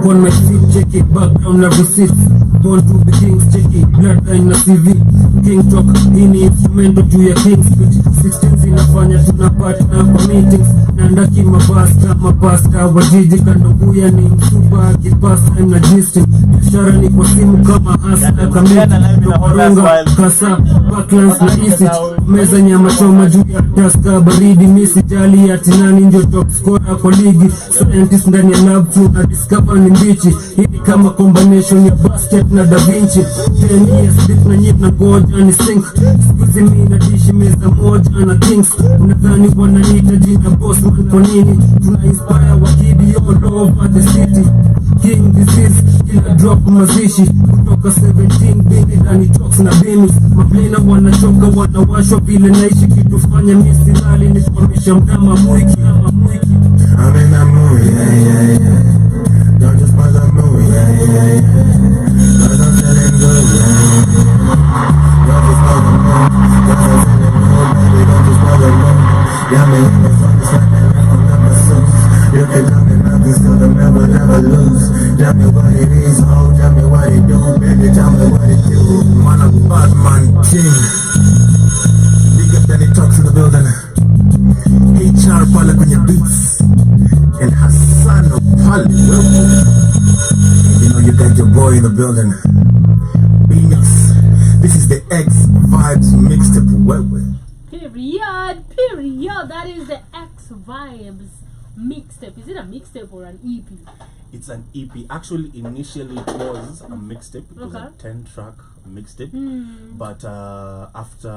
on my feet, check it, background na receipt. Born to be kings, check it, bloodline na CV. King talk, ini instrumento juu ya king speech. 16 zinafanya tunapata kwa meetings. Nandaki mapasta wajiji kandokuya ni msupa akipasa na gisting. Biashara ni kwa simu kama hasa kamiti. Tokoronga, kasa, backlines na isi. Meza nyama choma juu ya taska baridi. Misi jali ya tinani njo top scorer kwa ligi. Scientist ndani ya lab na discover ni mbichi. Hii kama combination ya basket na Da Vinci. 10 years deep na nyip na goja ni sink. Sikuzi mi na dishi meza moja na kings. Unadhani wananiita jina boss man kwa nini? Tuna inspire wakidi all over the city. King disease, kila drop mazishi. Kutoka 17 bini ndani talks na Bmixx. Maplena wanachoka wanawashwa vile naishi. Kitufanya misilali ni kuamisha mdama mwiki. I'm in that mood, yeah. Don't just bother me, yeah. Cause I'm feeling good, yeah. Don't just bother me, cause I'm feeling good, baby. Don't just bother me. Yeah, me in the front, standing like I'm number 6. You can tell me nothing, still they'll never lose. Tell me what it is, oh, tell me what it do, baby. Tell me what it do. Man, a bad man king. Big up any talks in the building. HR pale kwenye beats. And Hassan Pali, you know you got your boy in the building. Bmixx, this is the X Vibes mixtape. Period. That is the X Vibes mixtape. Is it a mixtape or an EP? It's an EP. Actually, initially it was a mixtape. It was a 10-track mixtape. But after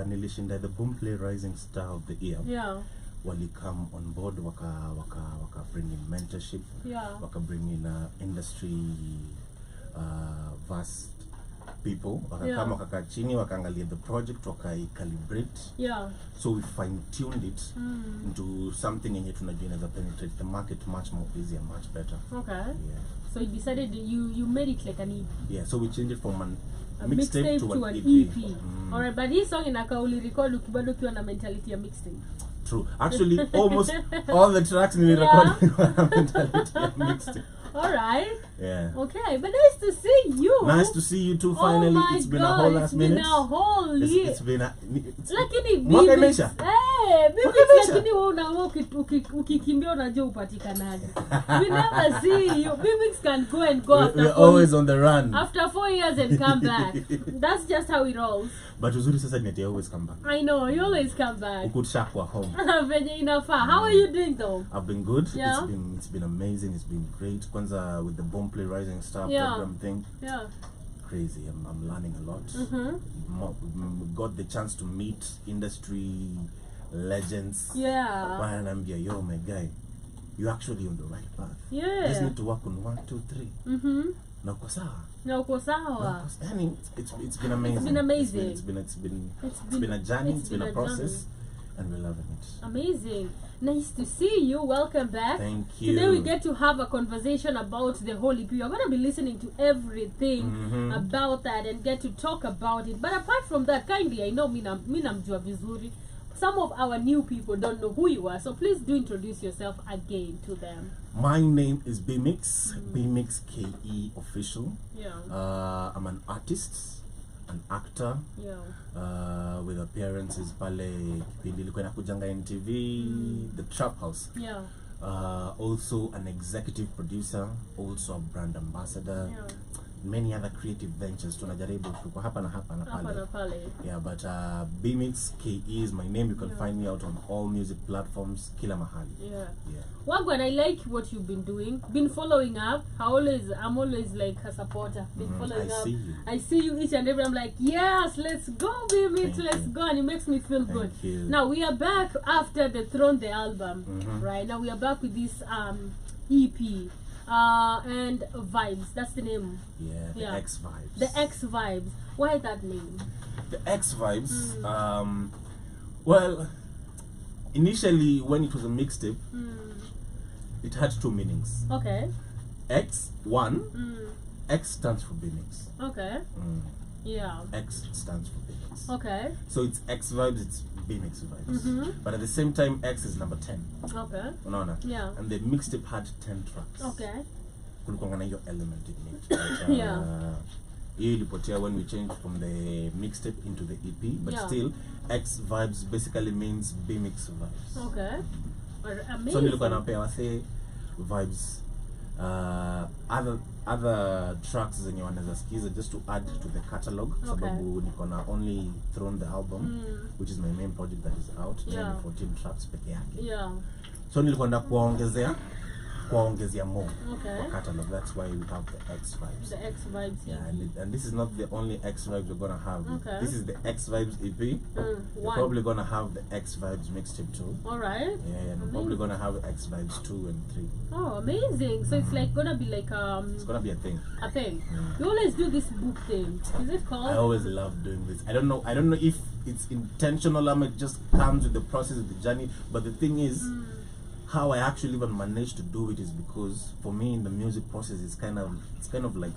nilishinda the Boomplay Rising Star of the Year, wali come on board, waka bring in mentorship, waka bring in industry vast people, waka come waka chini, waka angalia the project, waka calibrate. So we fine-tuned it into something yenye tunajua inaweza penetrate the market much more easier, much better. So you decided you made it like an EP. So we changed it from a mixtape to an EP. Alright, but this song inaka uli record ukibado ukiwa na mentality ya mixtape. True. Actually, almost all the tracks in the recording were mentality ya mixtape. Alright. Okay, but nice to see you. Nice to see you too. Finally, it's been a whole last minute. It's been a whole year. It's been a. Lakini Bmixx. Bmixx, lakini wewe unaona ukikimbia unajua upatikanaje. We never see you. Bmixx can go and go after. We're always on the run. After 4 years and come back. That's just how it rolls. But uzuri sasa ni always come back. I know, you always come back. Ukushakwa home. Venye inafaa. How are you doing though? I've been good. It's been amazing. It's been great. Kwanza with the Boomplay Rising Star program thing. Crazy. I'm learning a lot. Got the chance to meet industry legends. And yo, my guy, you're actually on the right path. Just need to work on 1, 2, 3. Na uko sawa. It's been amazing. It's been amazing. It's been a journey. It's been a process, and we're loving it. Amazing. Nice to see you. Welcome back. Thank you. Today we get to have a conversation about the whole EP. You're going to be listening to everything about that and get to talk about it. But apart from that, kindly, I know mina mjua vizuri. Some of our new people don't know who you are, so please do introduce yourself again to them. My name is Bmixx, Bmixx KE official. I'm an artist, an actor, with appearances pale kipindi ilikuwa inakujanga NTV, The Trap House. Also an executive producer, also a brand ambassador. Many other creative ventures tunajaribu tuko hapa na pale. But Bmixx KE is my name. You can find me out on all music platforms kila mahali. Wagwan, I like what you've been doing. Been following up. I'm always like a supporter. Been following up. I see you each and every. I'm like, yes, let's go, Bmixx, let's go, and it makes me feel good. Now we are back after the Throne the album. Right now we are back with this EP. And Vibes, that's the name. The X Vibes. The X Vibes. Why that name? The X Vibes. Well, initially when it was a mixtape, it had 2 meanings. X, 1. X stands for Bmixx. X stands for Bmixx. So it's X Vibes, it's Bmixx Vibes. But at the same time, X is number 10. Unaona? And the mixtape had 10 tracks. kulikuwa na hiyo element in it. But, hiyo ilipotea when we changed from the mixtape into the EP, but still X Vibes basically means Bmixx vibes. Okay. Amazing. So nilikuwa napea wase vibes, other tracks zenye wanaweza sikiza just to add to the catalog, sababu niko na only Thrown the album, which is my main project that is out, 14 tracks peke yake. So nilikuwa na kuongezea more for catalog. That's why we have the X Vibes. The X Vibes, and this is not the only X Vibes we're gonna have. This is the X Vibes EP. We're probably gonna have the X Vibes mixtape too. Alright. Yeah, and we're probably gonna have X Vibes 2 and 3. Oh, amazing! So it's like gonna be like it's gonna be a thing. A thing. You always do this book thing. Is it called? I always love doing this. I don't know if it's intentional or it just comes with the process of the journey. But the thing is, how I actually even managed to do it is because for me in the music process it's kind of like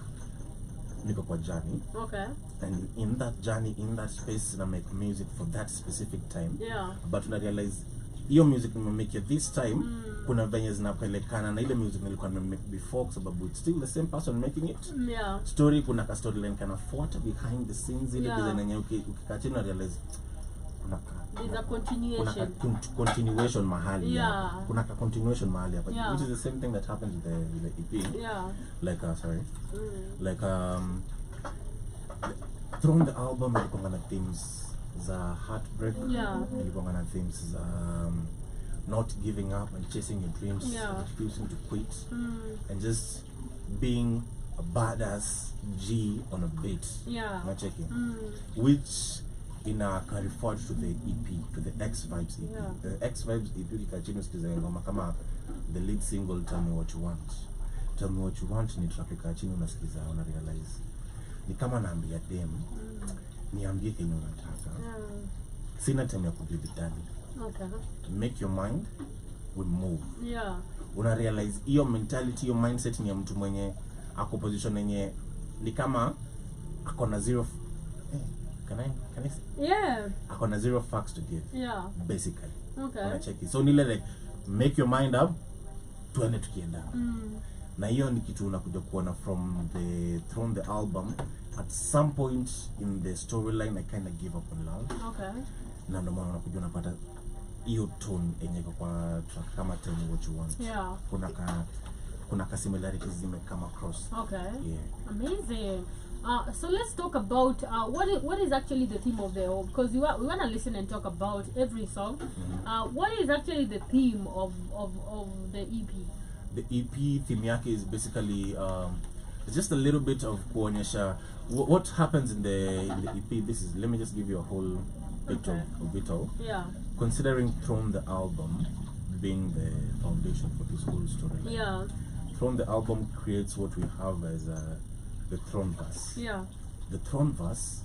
niko kwa journey. Okay. And in that journey, in that space, I make music for that specific time. But when I realize hiyo music nimemake this time, kuna venye zinapelekana na ile music nilikuwa nimemake before, kwa sababu it's still the same person making it. Story, kuna ka storyline kana fuata behind the scenes, ile design yenye ukikaa chini na realize there's a continuation. Continuation mahali. Kuna ka continuation mahali hapa. Which is the same thing that happens with the EP. Like like Thrown the album, ilikuwa na themes za heartbreak. Ilikuwa na themes za not giving up and chasing your dreams, refusing to quit, and just being a badass G on a beat. Which in a carry forward to the EP, to the X Vibes EP. The X Vibes EP ikachini sikiza ngoma kama the lead single Tell Me What You Want. Tell Me What You Want ni track ikachini unasikiza una realize ni kama naambia dem niambie kenye unataka. Sina time ya kubibitani. Make your mind, we move. Una realize hiyo mentality, hiyo mindset ni ya mtu mwenye ako position yenye ni kama ako na zero. Can I say? Ako na zero facts to give. Basically. Unacheki. So nile like make your mind up, tuende tukienda. Na hiyo ni kitu unakuja kuona from the Thrown the album. At some point in the storyline I kind of give up on love. Na ndo maana unakuja unapata hiyo tone yenye kwa track kama Tell Me What You Want. Kuna ka similarities zime come across. Amazing. So let's talk about what is actually the theme of the album, because we want to listen and talk about every song. What is actually the theme of the EP? The EP theme yake is basically it's just a little bit of kuonyesha what happens in the EP. This is, let me just give you a whole picture of it all. Considering Thrown the album being the foundation for this whole story. Thrown the album creates what we have as the Thrown verse. The Thrown verse,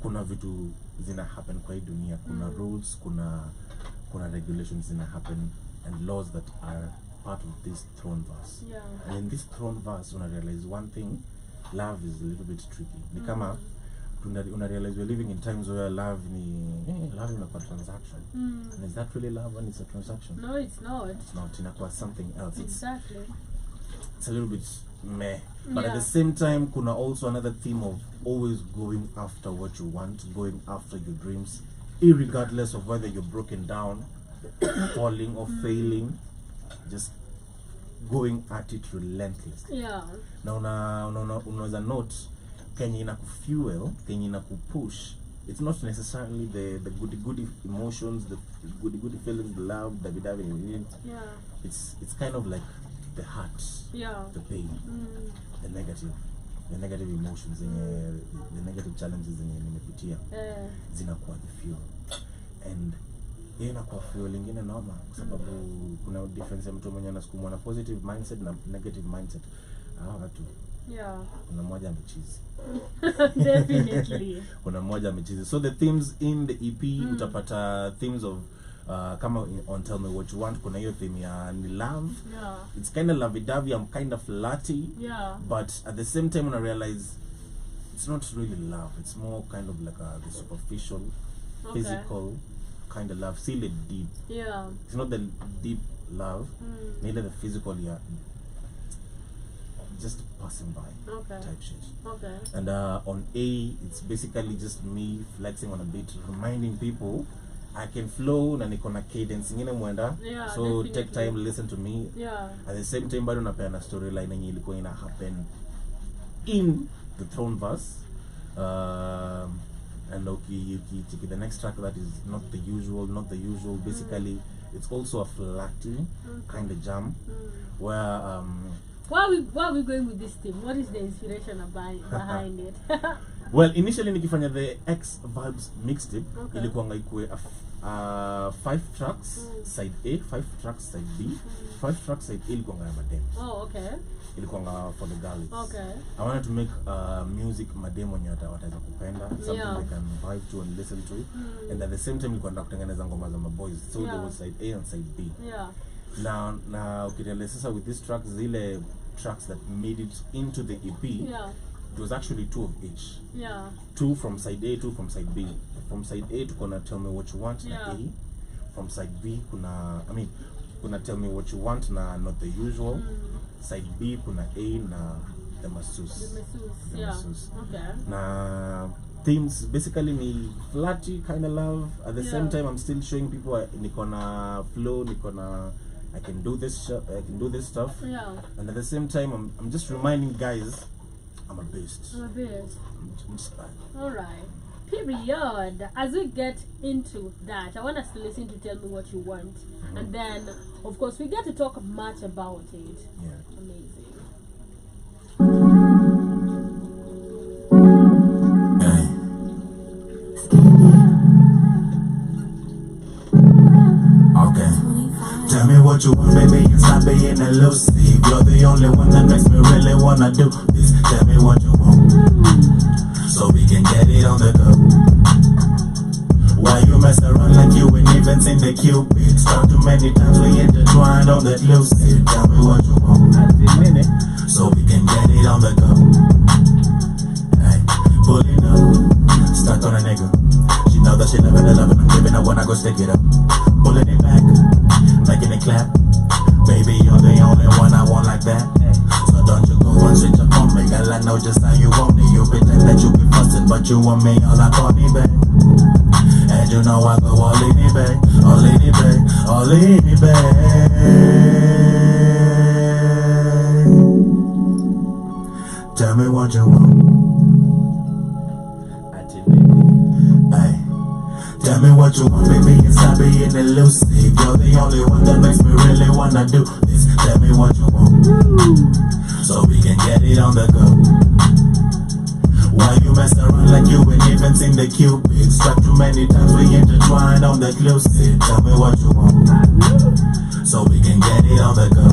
kuna vitu zina happen kwa hii dunia, kuna rules, kuna regulations zina happen, and laws that are part of this Thrown verse. And in this Thrown verse, una realize one thing, love is a little bit tricky. Ni kama una realize we're living in times where love is a transaction. And is that really love when it's a transaction? No, it's not. It's not. It's something else. Exactly. It's a little bit meh. But at the same time, kuna also another theme of always going after what you want, going after your dreams, irregardless of whether you're broken down, falling or failing, just going at it relentlessly. Now, unaweza note, kenye inakufuel, kenye inakupush, it's not necessarily the goody emotions, the goody feelings, the love, the vidavi. It's kind of like the heart, the pain, the negative emotions, the negative challenges in nimepitia, zinakuwa the fuel. And hiyo inakuwa fuel ingine noma, kwa sababu kuna difference ya mtu mwenye anasukumwa na positive mindset na negative mindset. Watu kuna mmoja amechizi. Definitely. Kuna mmoja amechizi. So the themes in the EP, utapata themes of kama on Tell Me What You Want, kuna hiyo theme ya ni love. It's kind of lovey-dovey, I'm kind of flirty. But at the same time, when I realize it's not really love, it's more kind of like the superficial, physical kind of love. Still deep. It's not the deep love, neither the physical. just passing by type shit. Okay. And on A, it's basically just me flexing on a beat, reminding people I can flow na niko na cadence ingine mwenda. Yeah, so definitely. take time, listen to me. Yeah. At the same time bado napea storyline yenye ilikuwa ina happen in the throne verse. And okay, the next track that is not the usual. Basically, it's also a flatty kind of jam where why are we going with this theme? What is the inspiration behind it? well, initially nikifanya the X Vibez mixtape, ilikuwa ikue 5 tracks side A, 5 tracks side B, 5 tracks side A ilikuwa ngaya madem. Oh, okay. Ilikuwa for the girls. Okay. I wanted to make music madem wenye wataweza kupenda, something they can vibe to and listen to. And at the same time ilikuwa kutengeneza ngoma za boys. So there was side A and side B. Yeah. Now ukirealize with these tracks, zile tracks that made it into the EP, it was actually 2 of each. Yeah. 2 from side A, 2 from side B. From side A to gonna tell me what you want na A. From side B kuna tell me what you want na not the usual. Side B kuna A na the masseuse. The masseuse. Okay. Na themes basically me flatty kind of love. At the same time, I'm still showing people niko na flow, I can do this stuff. Yeah. And at the same time, I'm just reminding guys, I'm a beast. I'm a beast. I'm just bad. All right. Period. As we get into that, I want us to listen to Tell Me What You Want. And then, of course, we get to talk much about it. Yeah. Amazing. Tell me what you want, baby, and stop being elusive. You're the only one that makes me really wanna do this. Tell me what you want, so we can get it on the go. Why you mess around like you ain't even seen the Cupid? Start too many times we intertwined on that lucid. Tell me what you want, so we can get it on the go. Hey, pulling up, stuck on a nigga. She know that she loving the love and I'm giving her when I go stick it up. Pulling it back, making it clap. Baby, you're the only one I want like that. So don't you go and switch up on me, girl. I know just how you want me. You pretend that you be fussing, but you want me all like on eBay. And you know I go all in eBay, all in eBay, all in eBay. Tell me what you want. Tell me what you want, baby, and stop being elusive. You're the only one that makes me really wanna do this. Tell me what you want, so we can get it on the go. Why you mess around like you ain't even seen the Cupid? Struck too many times we intertwined on the lucid. Tell me what you want, so we can get it on the go.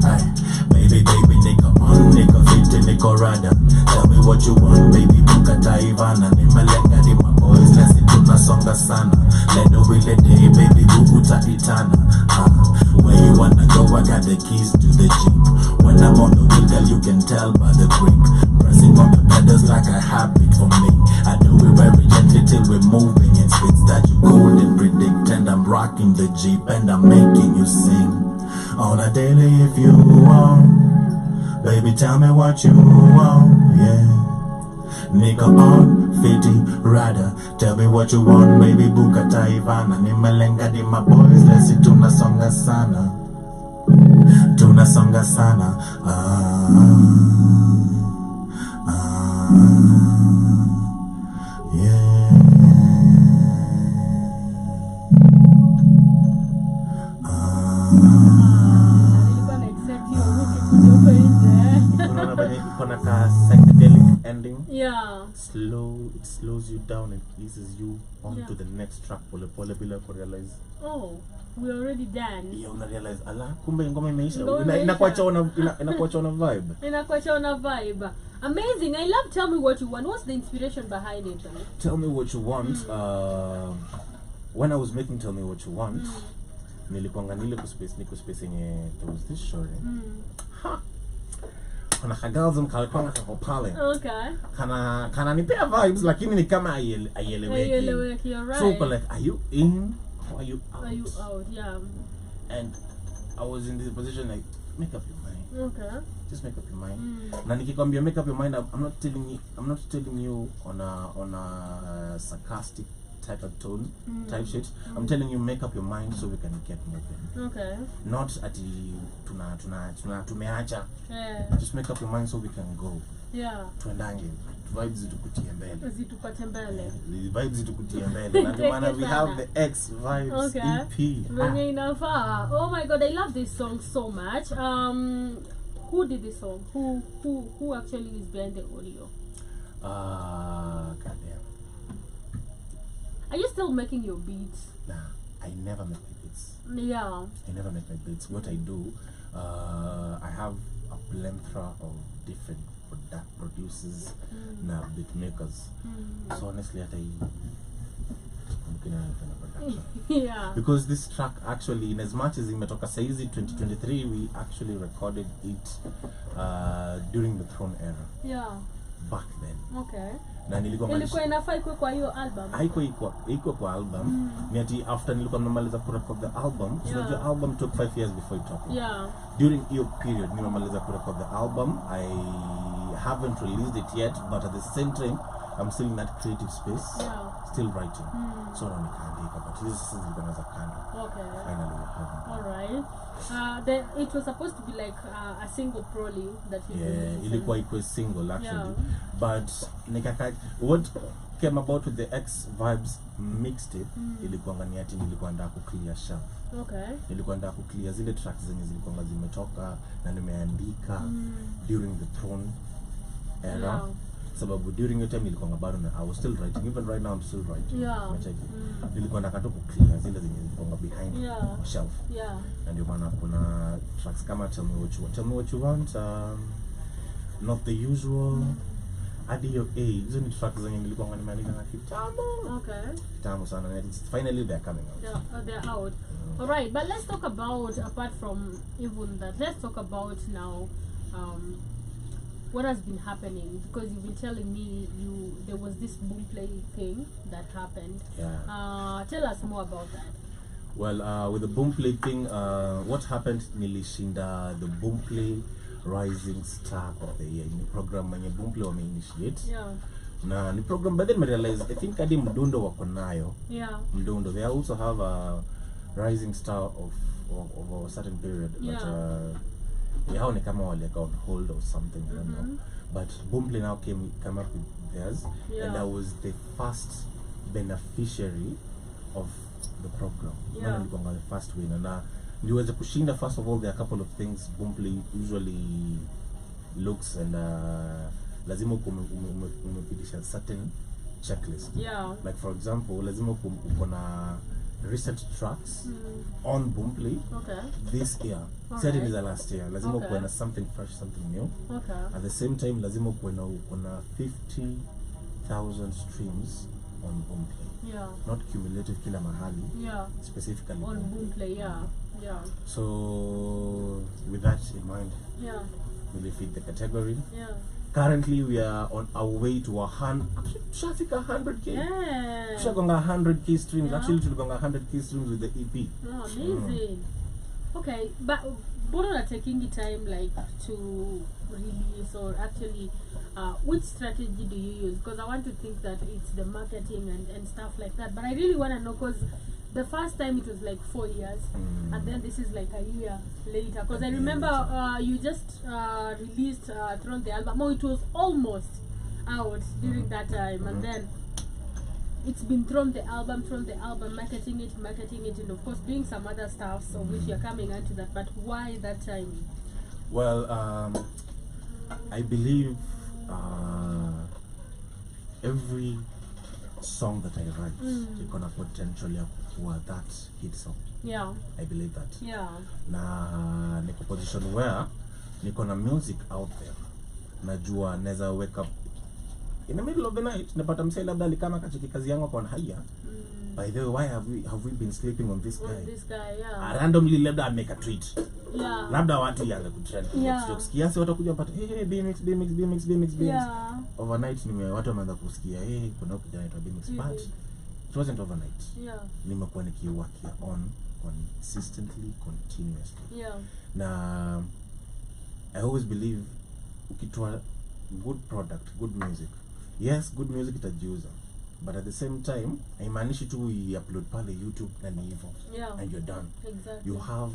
Ay, baby, nigga on, nigga fit, nigga rider. Tell me what you want, baby, bukata Ivana. Nimelenga di my boys, let's tunasonga sana. Lendo ile day, baby, bukuta itana. Where you wanna go, I got the keys to the Jeep. When I'm on the wheel, girl, you can tell by the grip. Pressing on the pedals like a habit for me. I do it very gently till we're moving in speeds that you couldn't predict. And I'm rocking the Jeep and I'm making you sing on a daily if you want. Baby, tell me what you want, yeah. Nigga on, fitty, rider. Tell me what you want, baby, bukata Ivana. Nimelenga di my boys, let's see tunasonga sana. Tunasonga sana. Yeah. Psychedelic ending. Yeah. It slows you down and eases you on to the next track. Pole pole bila kurealize. Oh, we're already done. Yeah, una realize ala kumbe ngoma imeisha. Inakuacha una vibe. Inakuacha una vibe. Amazing. I love Tell Me What You Want. What's the inspiration behind it? Tell Me What You Want. When I was making Tell Me What You Want, nilikuanga niko space yenye there was this story. Kuna kagazum kalipanga kako pale. Okay. Kana nipea vibes lakini ni kama aieleweki. You're right. So like, are you in or are you out? Are you out? Yeah. And I was in this position like, make up your mind. Okay. just make up your mind. Na nikikwambia make up your mind, I'm not telling you on a sarcastic type of tone, type shit. I'm telling you make up your mind so we can get moving. Okay. Not at tumeacha. Yeah. Just make up your mind so we can go. Yeah. Tuendange. Vibes zitukutie mbele. Zitupate mbele. Vibes zitukutie mbele. Na ndio maana we have the X Vibes EP. Venye inafaa. Oh my god, I love this song so much. Who did this song? Who actually is behind the audio? Goddamn. Are you still making your beats? Nah, I never make my beats. Yeah. I never make my beats. What I do, I have a plethora of different producers, na beat makers. So honestly, yeah. Because this track actually, in as much as imetoka saizi 2023, we actually recorded it during the Throne era. Yeah. Back then. Okay. Na ilikuwa inafaa ikuwe kwa hiyo album. Haiko kwa album. Ni ati after nilikuwa nimemaliza kurecord the album, so the album took 5 years before it dropped. Yeah. During your period nimemaliza kurecord the album. I haven't released it yet, but at the same time I'm still in that creative space. Yeah. Still writing. So now nikaandika, but this is gonna kando. Okay. Finally we have it. All right. Then it was supposed to be like a single prolly that you ilikuwa iko single actually. But what came about with the X Vibes mixtape ilikuwa ngani ati nilikuwa nataka ku clear shelf. Okay. Nilikuwa nataka ku clear zile tracks zenye zilikuwa zimetoka na nimeandika during the Throne era. Yeah. Sababu during your time nilikuwa bado na I was still writing, even right now I'm still writing. Yeah. Nilikuwa nataka tu ku clear zile zenye zilikuwa behind shelf. Yeah. Na ndio maana kuna tracks kama Tell Me What You Want, Not The Usual, Adi Your Age. Hizo ni tracks zenye nilikuwa nimeandika na kitambo. Okay. Kitambo sana, and finally they're coming out. Yeah, they're out. All right, but let's talk about, apart from even that, let's talk about now what has been happening, because you've been telling me there was this boom play thing that happened. Yeah. Tell us more about that. Well, with the boom play thing, what happened? Nilishinda the boom play Rising Star of the Year. Ni program mwenye boom play wame initiate. Yeah. Na ni program, but then I realized I think hadi Mdundo wako nayo. Yeah. Mdundo, they also have a Rising Star of a certain period. Yeah. But hao ni kama walieka on hold or something, I don't know. But Boomplay now came up with theirs, and I was the first beneficiary of the program. Yeah. Nilikuwa the first winner. Na niweze kushinda, first of all, there are a couple of things Boomplay usually looks, and lazima umepitisha certain checklist. Yeah. Like for example, lazima uko na recent tracks on Boomplay this year. Certain is the last year. Lazima uko na something fresh, something new. Okay. At the same time, lazima uko na 50,000 streams on Boomplay. Yeah. Not cumulative kila mahali. Yeah. Specifically on Boomplay. Yeah. Yeah. So with that in mind, yeah, we'll fit the category. Yeah. Currently we are on our way to 100k. Yeah. Tushagonga 100k streams. Yeah. Actually tuligonga 100k streams with the EP. Oh, amazing. Okay, but what are taking the time like to release, or actually which strategy do you use? Because I want to think that it's the marketing and stuff like that, but I really want to know, because the first time it was like 4 years, and then this is like a year later. Because I remember you just released Throne the album. Oh, it was almost out during that time, and then it's been Throne the album, marketing it, and of course doing some other stuff, so which you're coming into that. But why that time? Well, I believe every song that I write, it's gonna potentially have that hit song. Yeah. I believe that. Yeah. Na niko position where niko na music out there. Najua neza wake up in the middle of the night, napata msee labda alikama kachiki kazi yangu kwa haya. By the way, why have we been sleeping on this guy? On this guy, yeah. Randomly labda make a tweet. Yeah. Labda watu yanza kutrend. Yeah. Kiasi watu kuja pata hey Bmixx. Yeah. Overnight watu wameanza kusikia kuna kijana anaitwa Bmixx, but it wasn't overnight. Yeah. Nimekuwa nikiwork on consistently, continuously. Yeah. Na I always believe ukitoa good product, good music, yes, good music itajiuza, but at the same time haimaanishi tu upload pale YouTube na ni hivyo and you're done. Exactly. You have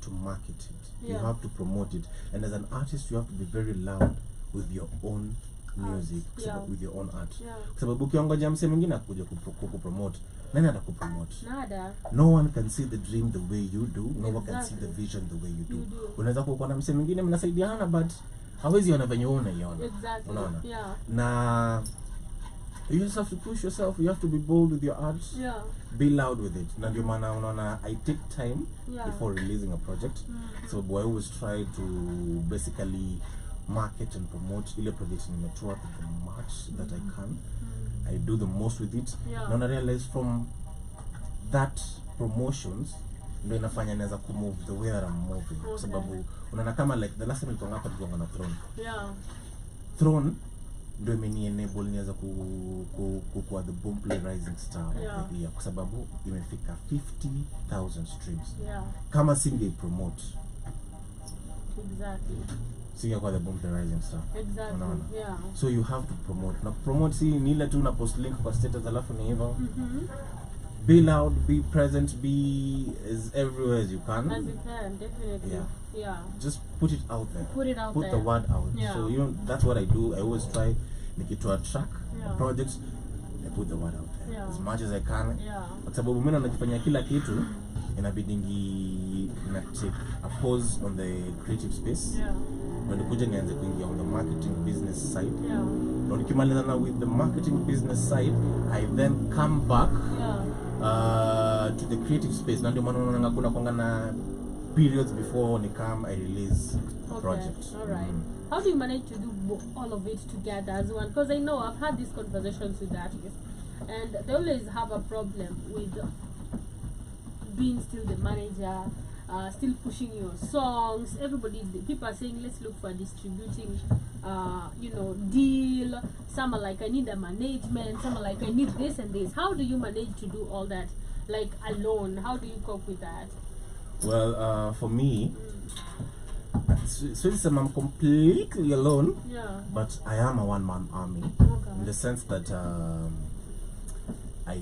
to market it, you have to promote it, and as an artist you have to be very loud with your own music, with your own art, kwa sababu ukiongoja mse mwingine akuja kupromote, nani atakupromote? Nada. No one can see the dream the way you do, no one can see the vision the way you do. Unaweza kuwa na mse mwingine mnasaidiana but hawezi ona venye wewe unaiona. Exactly. Unaona? Yeah. Na you just have to push yourself, you have to be bold with your art. Yeah. Be loud with it. Na ndio maana unaona I take time before releasing a project. So I always try to basically market and promote ile project nimetoa to the much that I can. I do the most with it. Na I realize from that promotions ndio inafanya naweza kumove the way that I'm moving. Kwa sababu unaona kama like the last time nilikuwa hapa tulikuwa na Throne. Throne ndio imeni enable niweza kuwa the boom play rising star of the year kwa sababu imefika 50,000 streams. Kama singe promote. Exactly. Singekuwa the boom play rising star. Exactly. So you have to promote. Na promote si ni ile tu una post link kwa status alafu ni hivyo. Be loud, be present, be as everywhere as you can. As you can, definitely. Just put it out there. Put it out put there. The word out. So you know that's what I do. I always try to attract projects. I put the word out there as much as I can. Kwa sababu mimi najifanyia kila kitu inabidingi na take a pause on the creative space. Na nikuja nianze kuingia on the marketing business side. Na nikimaliza na with the marketing business side, I then come back to the creative space. Na ndio maana unaona kuna kwanga na periods before I release a project. Alright. How do you manage to do all of it together as one? Because I know I've had these conversations with artists and they always have a problem with being still the manager, still pushing your songs. People are saying let's look for a distributing deal. Some are like I need a management, some are like I need this and this. How do you manage to do all that like alone? How do you cope with that? Well, for me, so I'm completely alone, but I am a one-man army in the sense that I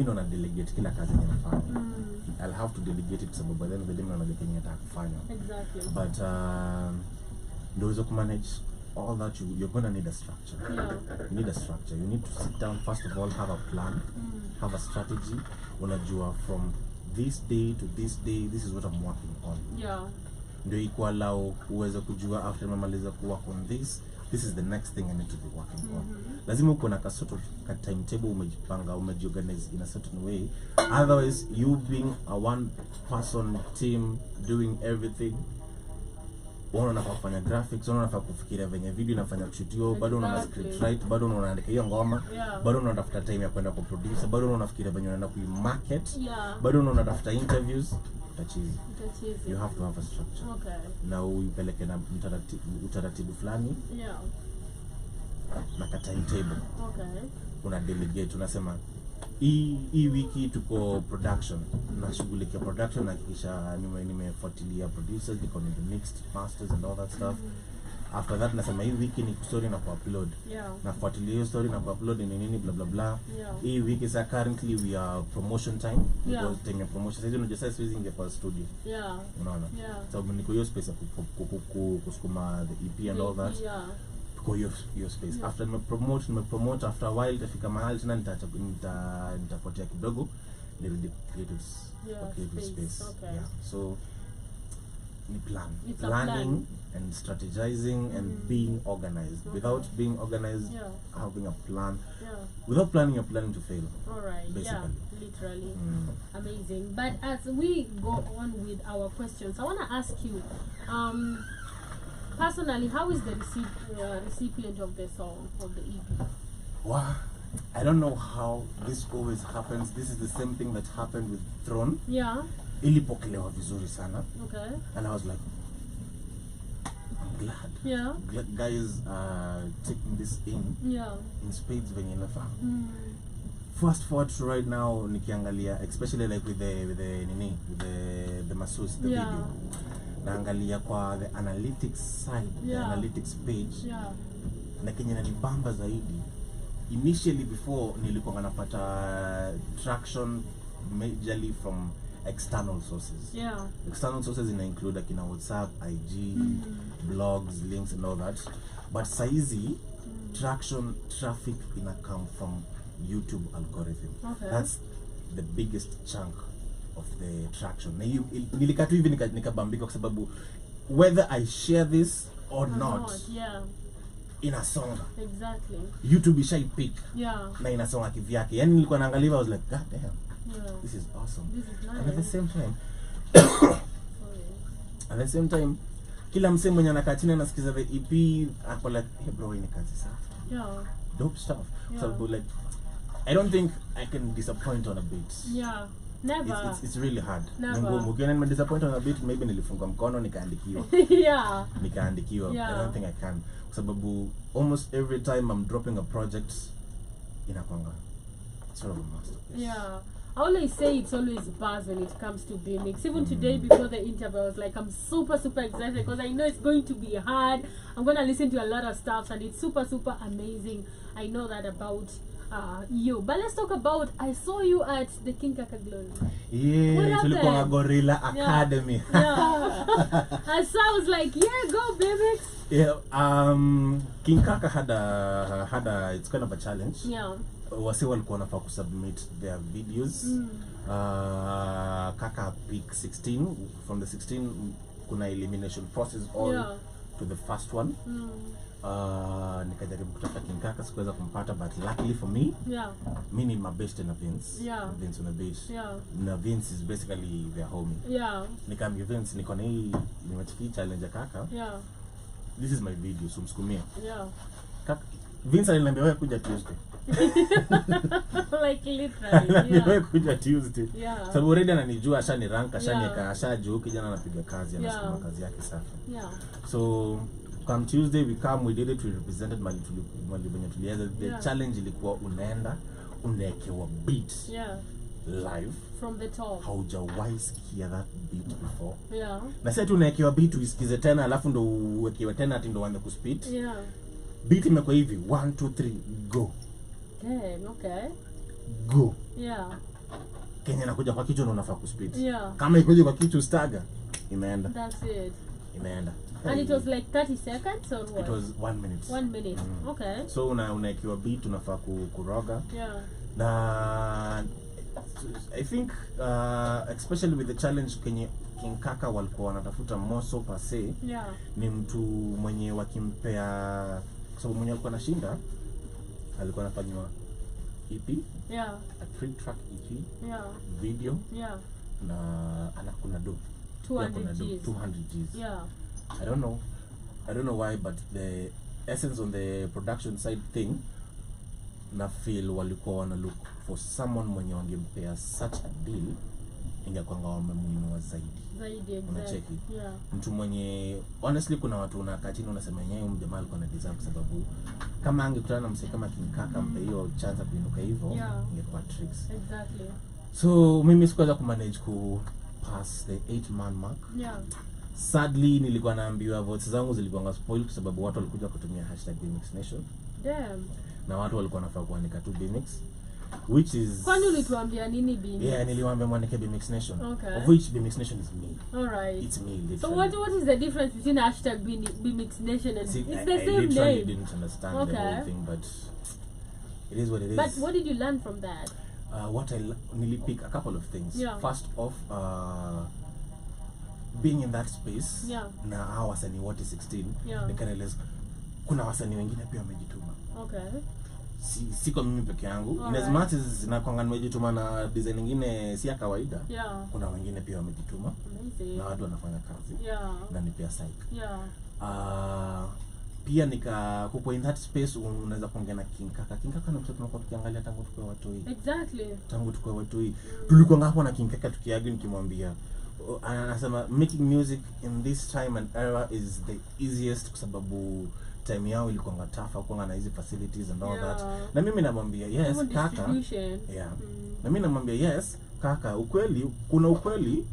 don't delegate kila kazi ninafanya. I'll have to delegate it sababu by then the day mimi nitakufanya. Exactly. But those who manage all that you're gonna need a structure. You need a structure. You need to sit down first of all, have a plan, have a strategy. Unajua from this day to this day, this is what I'm working on. Ndio ikuallow uweze kujua after nimemaliza kuwork on this is the next thing I need to be working on. Lazima uko na ka sort of timetable umejipanga, umejiorganize in a certain way. Otherwise, you being a one person team doing everything, unafaa kufanya graphics, unafaa kufikiria venye video inafanya kushootio, bado una script write, bado unaandika hiyo ngoma, bado unatafuta time ya kwenda ku produce, bado unafikiria venye unaenda ku-market, bado unatafuta interviews. You have to have a structure. Na uipeleke na utaratibu fulani. Na ka timetable. Una delegate, unasema hii wiki tuko production. Nashughulikia production na kisha nimefuatilia producers, niko in the mixed masters and all that stuff. After that nasema hii wiki ni story na ku-upload. Nafuatilia hiyo story na ku-upload nini blah blah blah. Hii wiki sasa currently we are promotion time. Because time promotion sasa unajua sasa hizi ingepa studio. Unaona? So niko hiyo space ya kusukuma the EP and all that. Kwa hiyo space. After nimepromote after a while itafika mahali tena nitapotea kidogo nirudi creative space. So planning and strategizing and being organized. Without being organized, having a plan. Without planning, you're planning to fail. Alright, basically. Literally. Amazing. But as we go on with our questions, I want to ask you, personally, how is the recipient of the song, of the EP? Wow. I don't know how this always happens. This is the same thing that happened with Throne. Ilipokelewa vizuri sana. And I was like, I'm glad. Guys are taking this in spades venye inafaa. Fast forward to right now nikiangalia, especially like with the masus, the video. naangalia kwa the analytics side, the analytics page, na kenye nanibamba zaidi, initially before nilikuwa napata traction majorly from external sources. External sources include akina WhatsApp, IG, blogs, links and all that. But saizi traction traffic come from YouTube algorithm. That's the biggest chunk of the traction. Na nilikatu hivi nikabambika kwa sababu whether I share this or not, inasonga. Exactly. YouTube ishaipick. Na inasonga kivyake. Yani nilikuwa naangalia, I was like, god damn. This is awesome. This is nice. And at the same time, kila msemo mwenye anakaa chini anasikiza the EP, ako like, hey bro, ni kazi safi. Dope stuff. So like, I don't think I can disappoint on a beat. Never. It's really hard. Never. Ukiona nime disappoint on a beat, maybe nilifunga mkono nikaandikiwa. Nikaandikiwa. I don't think I can. Kwa sababu almost every time I'm dropping a project, inakwanga sort of a masterpiece. I always say it's always buzz when it comes to Bmixx. Even today before the interview, I was like, I'm super excited because I know it's going to be hard. I'm going to listen to a lot of stuff and it's super amazing. I know that about you. But let's talk about, I saw you at the King Kaka Glory. Tulikuwa Gorilla Academy. I was like, go Bmixx. King Kaka had a it's kind of a challenge. Wase walikuwa wanafaa kusubmit their videos. Kaka pick 16. From the 16 kuna elimination process all to the first one. Nikajaribu kutafuta King Kaka, sikuweza kumpata, but luckily for me, me ni my best na Vince. Vince on the bass. Na Vince is basically their homie. Nikamwambia Vince, niko na hii nimechikia challenge Kaka. This is my video, so msukumia. Vince aliniambia wewe kuja Tuesday. Like literally. Wewe kuja Tuesday. Sababu already ananijua, ashanirank, ashajua kijana anapiga kazi, anasema kazi yake safi. So come Tuesday we come, we did it, we represented Mali tulianza. The challenge ilikuwa unaekewa beat live from the top. Haujawahi sikia that beat before. Na sasa unaekewa beat uisikize tena alafu ndo uwekewe tena ati ndo uanze kuspit. Beat imekuwa hivi 1 2 3 go. Okay. Go. Kenya nakuja kwa kichwa ndo unafaa kuspit. Kama ikoje kwa kichwa staga imeenda. That's it. Imeenda. And it was like 30 seconds or what? It was 1 minute. 1 minute. Okay. So unaekiwa beat unafaa kuroga. Na I think especially with the challenge King Kaka walikuwa wanatafuta moso per se. Ni mtu mwenye wakimpea, sababu mwenye alikuwa anashinda alikuwa anafanywa EP, a 3-track EP, video, na anakuna do 200 Gs. I don't know why, but the essence on the production side thing, na feel walikuwa wana look for someone mwenye wangempea such a deal, ingekwanga wamemuinua zaidi. Unacheki? Mtu mwenye honestly kuna watu unakaa chini unasema yeye mjamaa alikuwa na deserve, kwa sababu kama angekutana na msee kama King Kaka mpe hiyo chance kuinuka hivyo, ingekuwa tricks. So mimi sikuweza kumanage ku pass the 8-man mark. Sadly nilikuwa naambiwa votes zangu zilikuwa spoiled kwa sababu watu walikuja kutumia #BmixNation. Na watu walikuwa wanafaa kuandika tu Bmixx, which is, kwani ulituambia nini Bmixx? Niliwaambia muandike BmixNation. Of which BmixNation is me. Alright. It's me literally. So what is the difference between #BmixNation and it's the same name? I didn't understand the whole thing, but it is what it is. But what did you learn from that? What I nearly pick a couple of things. First off, being in that space, na hao wasanii wote 16, nikarealize kuna wasanii wengine pia wamejituma. Si kwa mimi peke yangu. In as much as nakwanga nimejituma na design nyingine si ya kawaida. Kuna wengine pia wamejituma. Na watu wanafanya kazi. Na ni pia psych. Pia kuko in that space unaweza kuongea na King Kaka. King Kaka ni mtu tunakuwa tukiangalia tangu tukue watoi. Tangu tukue watoi. Tulikuwa hapo na King Kaka tukiargue, nikimwambia anasema making music in this time and era is the easiest kwa sababu time yao ilikuwa tafa kuanga na hizi facilities and all that. Na mimi namwambia yes kaka. Na mimi namwambia yes kaka, ukweli kuna ukweli.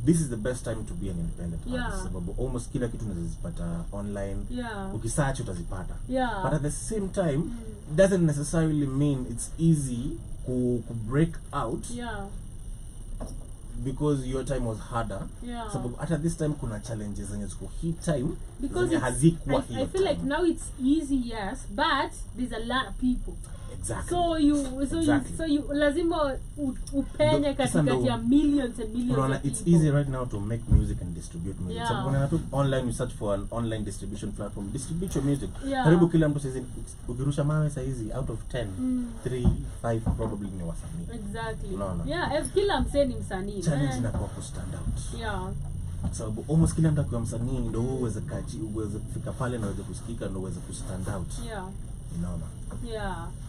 This is the best time to be an independent artist, sababu almost kila kitu unazipata online. Ukisearch utazipata. But at the same time it doesn't necessarily mean it's easy to break out. Because your time was harder. So at this time kuna challenges zenye ziko hii time because hazikuwa I feel like now it's easy, yes, but there's a lot of people. Exactly. So you lazima upenye katikati ya millions and millions of it's people. easy right now to make music and distribute music. So when I online, you search for an online distribution platform, distribute your music. Karibu kila mtu sasa ukirusha mawe sasa hizi out of 10, 3, 5 probably ni wasanii. Exactly. Kila msanii ni msanii. Challenge inakuwa ku stand out. Sababu almost kila mtu akiwa msanii ndio uweze kufika pale na uweze kusikika ndio uweze ku stand out. Unaona?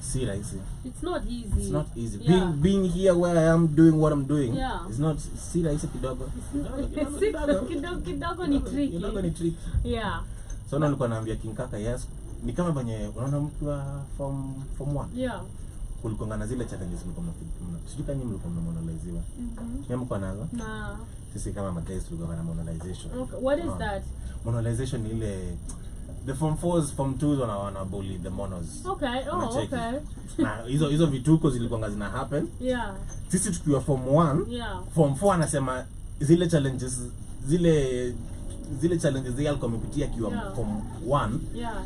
See, it's not easy. It's not easy. Being here where I am doing what I'm doing. It's not kidogo. Kidogo ni tricky. Kidogo ni tricky. So nilikuwa naambia King Kaka yes, ni kama venye unaona mkiwa form 1. Kulikuwa na zile challenges mlikuwa sijui kama mlikuwa mnamonaliziwa. Nyinyi mko nazo? Na sisi kama madress tulikuwa na monalization. What is that? Monalization ni ile the form 4s, form 2s wana bully the monos. Okay. Na hizo vituko zilikuwa zina happen. Sisi tukiwa form 1, form 4 anasema zile challenges zile alikuwa amepitia kiwa form 1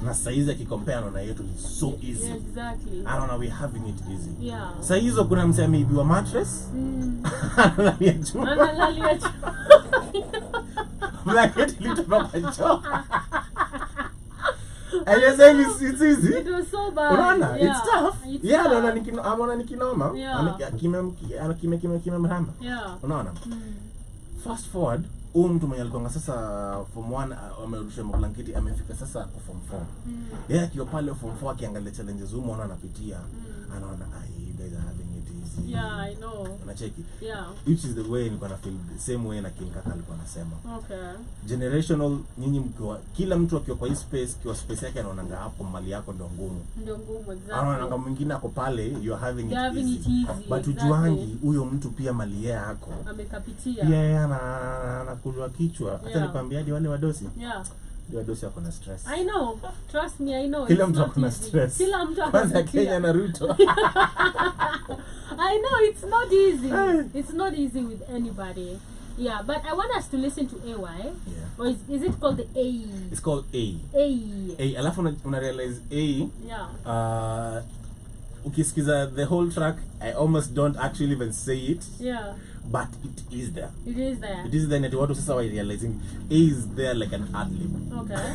na saizi akicompare na yetu ni so easy. Exactly. I don't know, we having it easy. Sasa hizo kuna msema ameibiwa mattress. Analalia juu. Blanket ilitoka choo. I just say it's easy. It was so bad. Unaona? It's tough. Naona nikinoma. Kimemramba. Unaona? Fast forward, mtu mwenye alikuwa sasa form 1 amerusha mablanketi amefika sasa kwa form 4. Yeye akiwa pale form 4 akiangalia challenges umeona anapitia. Anaona you guys are having it easy. I know. Unacheki. Which is the way nilikuwa na feel the same way na King Kaka alikuwa anasema. Generational, nyinyi mkiwa kila mtu akiwa kwa hii space, kiwa space yake anaonanga hapo mali yako ndio ngumu. Exactly. Anaona mwingine ako pale you are having it easy. But ujuangi huyo mtu pia mali yako amekapitia. Anakulwa kichwa. Hata nikwambia hadi wale wadosi. Wadosi wako na stress. I know. Trust me, I know. Kila mtu ako na stress. Kila mtu kwanza Kenya na Ruto. I know it's not easy. It's not easy with anybody. But I want us to listen to AY. Or is it called the A? It's called A. A. Alafu una realize A. Ukisikiza the whole track, I almost don't actually even say it. But it is there. It is there. And watu sasa realizing A is there like an ad-lib. Okay.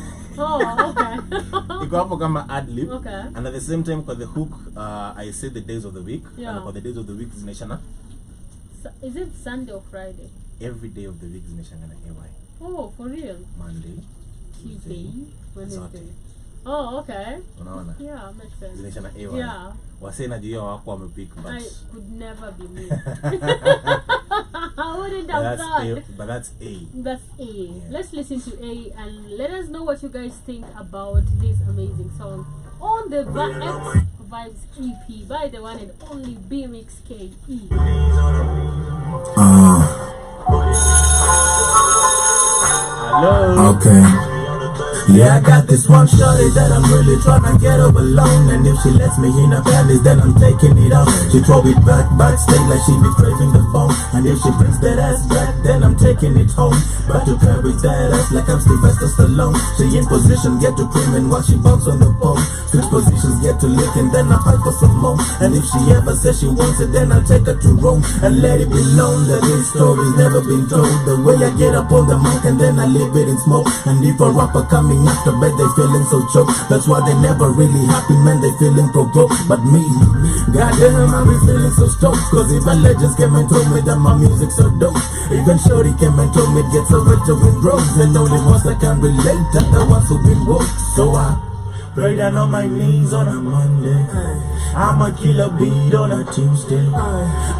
Iko hapo kama ad-lib. And at the same time for the hook, I say the days of the week. And for the days of the week zinaishana. Is it Sunday or Friday? Every day of the week zinaishana na AY. Oh, for real? Monday, Tuesday, Wednesday. Okay. Unaona? Makes sense. Zinaishana AY. Wase na jio wako wamepick but I could never be me. I wouldn't have thought. But that's A. That's A. Let's listen to A and let us know what you guys think about this amazing song on the Vibez EP by the one and only Bmixx KE. Hello. Okay. Yeah, I got this one shorty that I'm really tryna get her alone. And if she lets me in her panties, then I'm taking it off. She throw it backstage like she be craving the phone. And if she brings that ass back, then I'm taking it home. But to carry that ass like I'm Sylvester Stallone. She in position, get to creaming while she bounce on the pole. Switch positions, get to licking, then I fight for some more. And if she ever says she wants it, then I'll take her to Rome. And let it be known that this story's never been told. The way I get up on the mic and then I leave it in smoke. And if a rapper coming after bed, they feeling so choked. That's why they never really happy, man, they feeling provoked. But me, goddamn, I be feeling so stoked. Cause even legends came and told me that my music's so dope. Even Shorty came and told me get so rich with drugs. And only ones that can relate are the ones who've been woke. So I Pray down on my knees on a Monday. I'ma kill a beat on a Tuesday.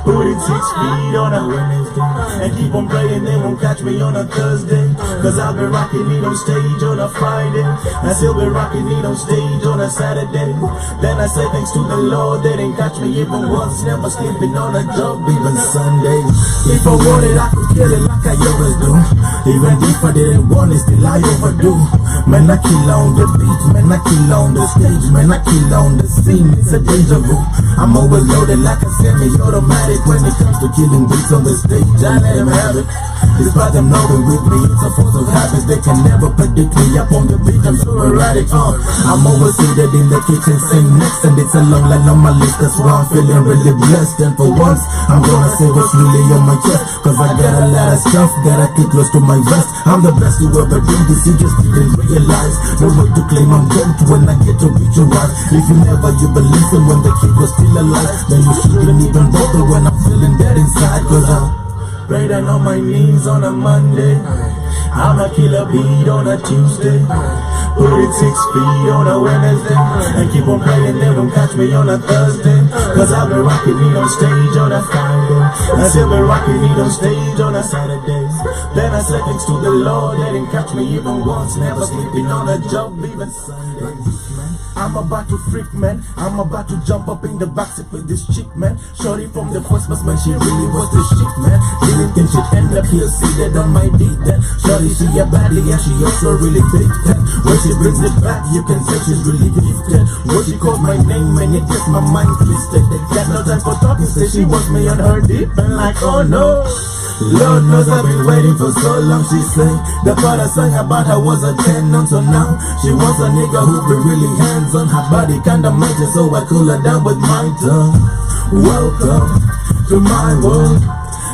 Put it 6 feet on a Wednesday. And keep on praying they won't catch me on a Thursday. Cause I've been rocking it on stage on a Friday. I still been rocking it on stage on a Saturday. Then I say thanks to the Lord they didn't catch me even once. Never sleeping on a job even Sunday. If I wanted I could kill it like I always do. Even if I didn't want it still I overdo. Man I kill on the beat, man I kill on the stage, man I kill on the scene. It's a deja vu. I'm overloaded like a semi-automatic when it comes to killing beats on the stage. I let them have it. Despite them knowing with me, it's a force of habits. They can never predict me up on the beat. I'm so erratic. I'm overseated in the kitchen, sing next, and it's a long line on my list. That's why I'm feeling really blessed. And for once, I'm gonna say what's really on my chest. Cause I got a lot of stuff that I keep close to my vest. I'm the best to ever do this. You just didn't realize. No way to claim I'm goat when I get to reach your rise. If you never even listen when the kid was still alive, then you shouldn't even bother when I'm feeling dead inside. Cause I'm pray down on my knees on a Monday. I'ma kill a beat on a Tuesday. Put it 6 feet on a Wednesday. And keep on praying they don't catch me on a Thursday. Cause I've been rocking it on stage on a Friday. I still been rocking it on stage on a Saturday. Then I said thanks to the Lord they didn't catch me even once. Never sleeping on a job even Sunday. I'm about to freak, man. I'm about to jump up in the backseat with this chick, man. Shorty from the first bus, man. She really was the shit, man. Didn't think she'd end up here seated on my beat, then. Shorty, she a baddie and she also really big, then. When she brings it back, you can say she's really gifted. When she calls my name, man, it gets my mind twisted. They got no time for talking, say she wants me on her deep, and like, oh no. Lord knows I've been waiting for so long, she say. The part I sang about her was a 10 on, so now she wants a nigga who be really hands on. Her body kinda magic, so I cool her down with my tongue. Welcome to my world.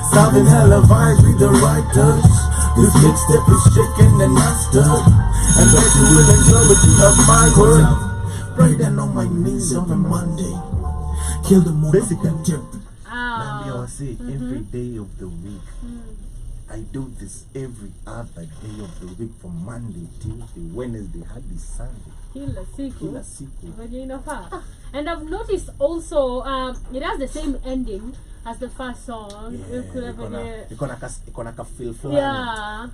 Serving hella vibes with the right touch. This mixtape is shaking and not stuck. And bet you will enjoy it, you have my word. Pray down on my knees on a Monday. Kill the moon. Basically, I say every day of the week. I do this every other day of the week from Monday, Tuesday, Wednesday, hardly Sunday. Kila siku. And I've noticed also it has the same ending as the first song. Ikona ka feel flani. Yeah.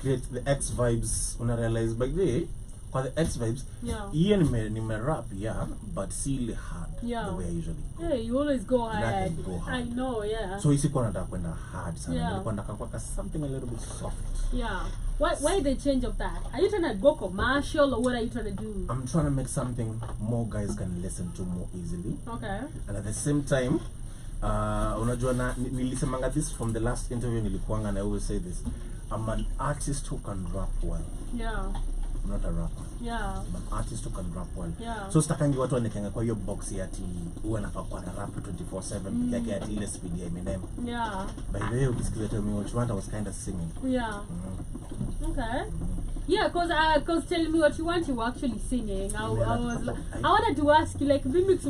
Create the X vibes. Una realize by the way, for the X vibes, yeah, nime rap, yeah, but still hard, the way I usually go. Yeah, you always go ahead. Go hard. I know, yeah. So isi kwa nataka kwenda hard sana. Yeah. Nilikuwa nataka kwa something a little bit soft. Yeah. Why the change of that? Are you trying to go commercial or what are you trying to do? I'm trying to make something more guys can listen to more easily. Okay. And at the same time, unajua na nilisemanga this from the last interview nilikuanga, and I always say this. I'm an artist who can rap well. Yeah. I'm not a rapper. Yeah. I'm an artist who can rap well. Yeah. So stakangi watu wanekenga kwa hiyo box yati uwe nafaa kwa na rap 24/7 yake ati ile speed ya Eminem. Yeah. By the way, ukisikiza Tell Me What You Want, I was kind of singing. Yeah. Okay. Yeah, cause Tell Me What You Want, you were actually singing. I wanted to ask you, like, Bmixx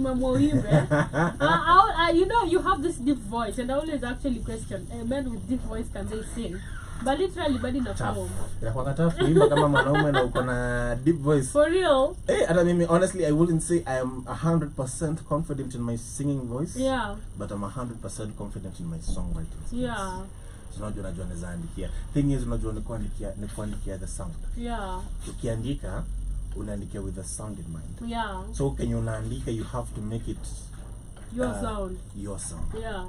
you know, you have this deep voice, and I always actually question, a man with deep voice, can they sing? But literally, body na form. Inakuwa tough kuimba kama mwanaume na uko na deep voice. For real? Hata mimi honestly I wouldn't say I am 100% confident in my singing voice. Yeah. But I'm 100% confident in my songwriting skills. Yeah. So najua naweza andikia. Thing is unajua ni kuandikia the sound. Yeah. Ukiandika unaandikia with the sound in mind. Yeah. So when you unaandika you have to make it your sound. Your sound. Yeah.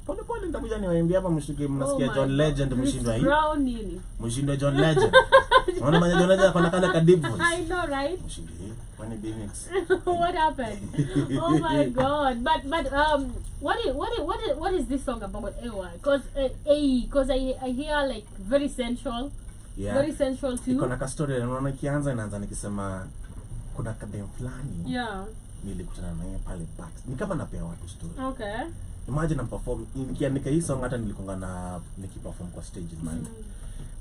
Pole nitakuja niwaambia hapa mshike mnasikia John Legend mshindwa hii. Brown nini? Mshindwa John Legend. Unaona manya John Legend akona kana ka deep voice. I know, right? Mshindi kwani Bmixx. What happened? Oh my god. But what is this song about? Because I hear like very sensual. Yeah. Very sensual too. Kuna ka story unaona kianza inaanza nikisema kuna kadem fulani. Yeah. Nilikutana naye pale back. Nikapa napea watu story. Okay. Imagine I'm perform nikiandika hii song hata nilikonga na nikiperform kwa stage in mind.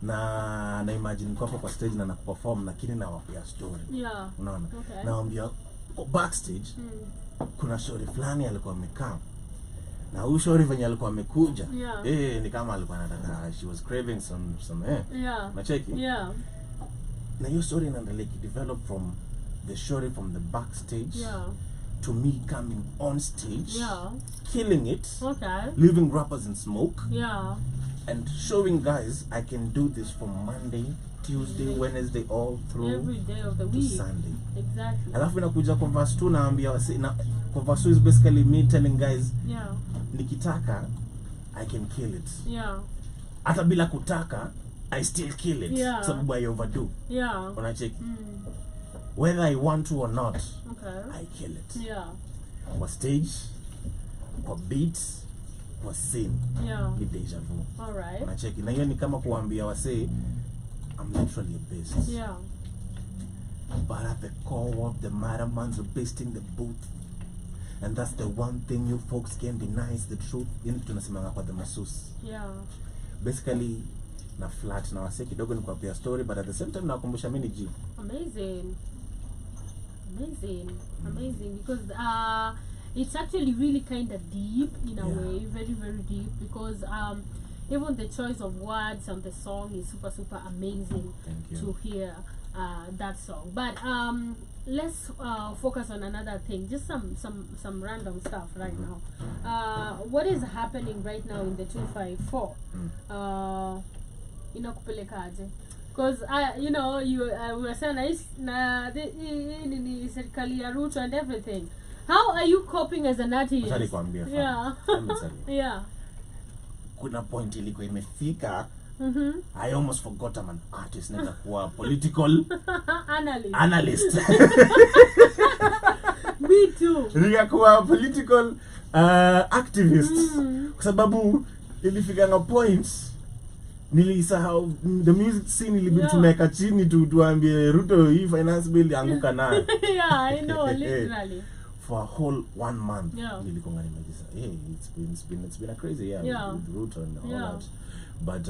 Na imagine niko kwa stage na nakuperform lakini na wapea story. Yeah. Unaona? Okay. Naambia backstage kuna story fulani alikuwa amekaa. Na huyo story venye alikuwa amekuja. Yeah. Ni kama alikuwa anataka she was craving some Yeah. Na cheki. Yeah. Na hiyo story inaendelea develop from the shorty from the backstage, Yeah. to me coming on stage, Yeah. killing it, Okay. leaving rappers in smoke, Yeah. and showing guys I can do this from Monday, Tuesday, Wednesday, all through Every day of the to week. Sunday. Exactly. Alafu inakuja kwa verse 2 naambia wasi na kwa verse 2 is basically me telling guys Yeah. nikitaka I can kill it. Yeah. Hata bila kutaka I still kill it. Yeah. Sababu I overdo. Yeah. Unacheki. Whether I want to or not, Okay. I kill it. Yeah. Kwa stage, kwa beat, kwa scene. Yeah. Ni deja vu. Alright. Unacheki. Na hiyo ni kama kuambia wasee I'm literally a beast. Yeah. But at the core of the matter, man's a beast in the booth. And that's the one thing you folks can't deny is the truth. Yini tunasemanga kwa the masus. Yeah. Basically, na flat na wase kidogo ni kuwapia story, but at the same time nakumbusha mimi ni G. Amazing. Amazing. Because it's actually really kind of deep in a way, very, very deep. Because even the choice of words on the song is super amazing. Thank you. To hear that song. But let's focus on another thing. Just some random stuff right now. What is happening right now in the 254? Inakupelekaje? Because you know, you were saying na serikali ya Ruto and everything. How are you coping as an artist? Yeah. Yeah. Kuna point ilikuwa imefika. I almost forgot I'm an artist. Nikakuwa political analyst. Me too. Nikakuwa political activist. Kwa sababu ilifika na point nilisahau the music scene ilibidi tumeka chini tuambie Ruto hii finance bill anguka nayo. Yeah, I know, literally. For a whole 1 month Yeah. hey, it's been a crazy year with Ruto and all that. But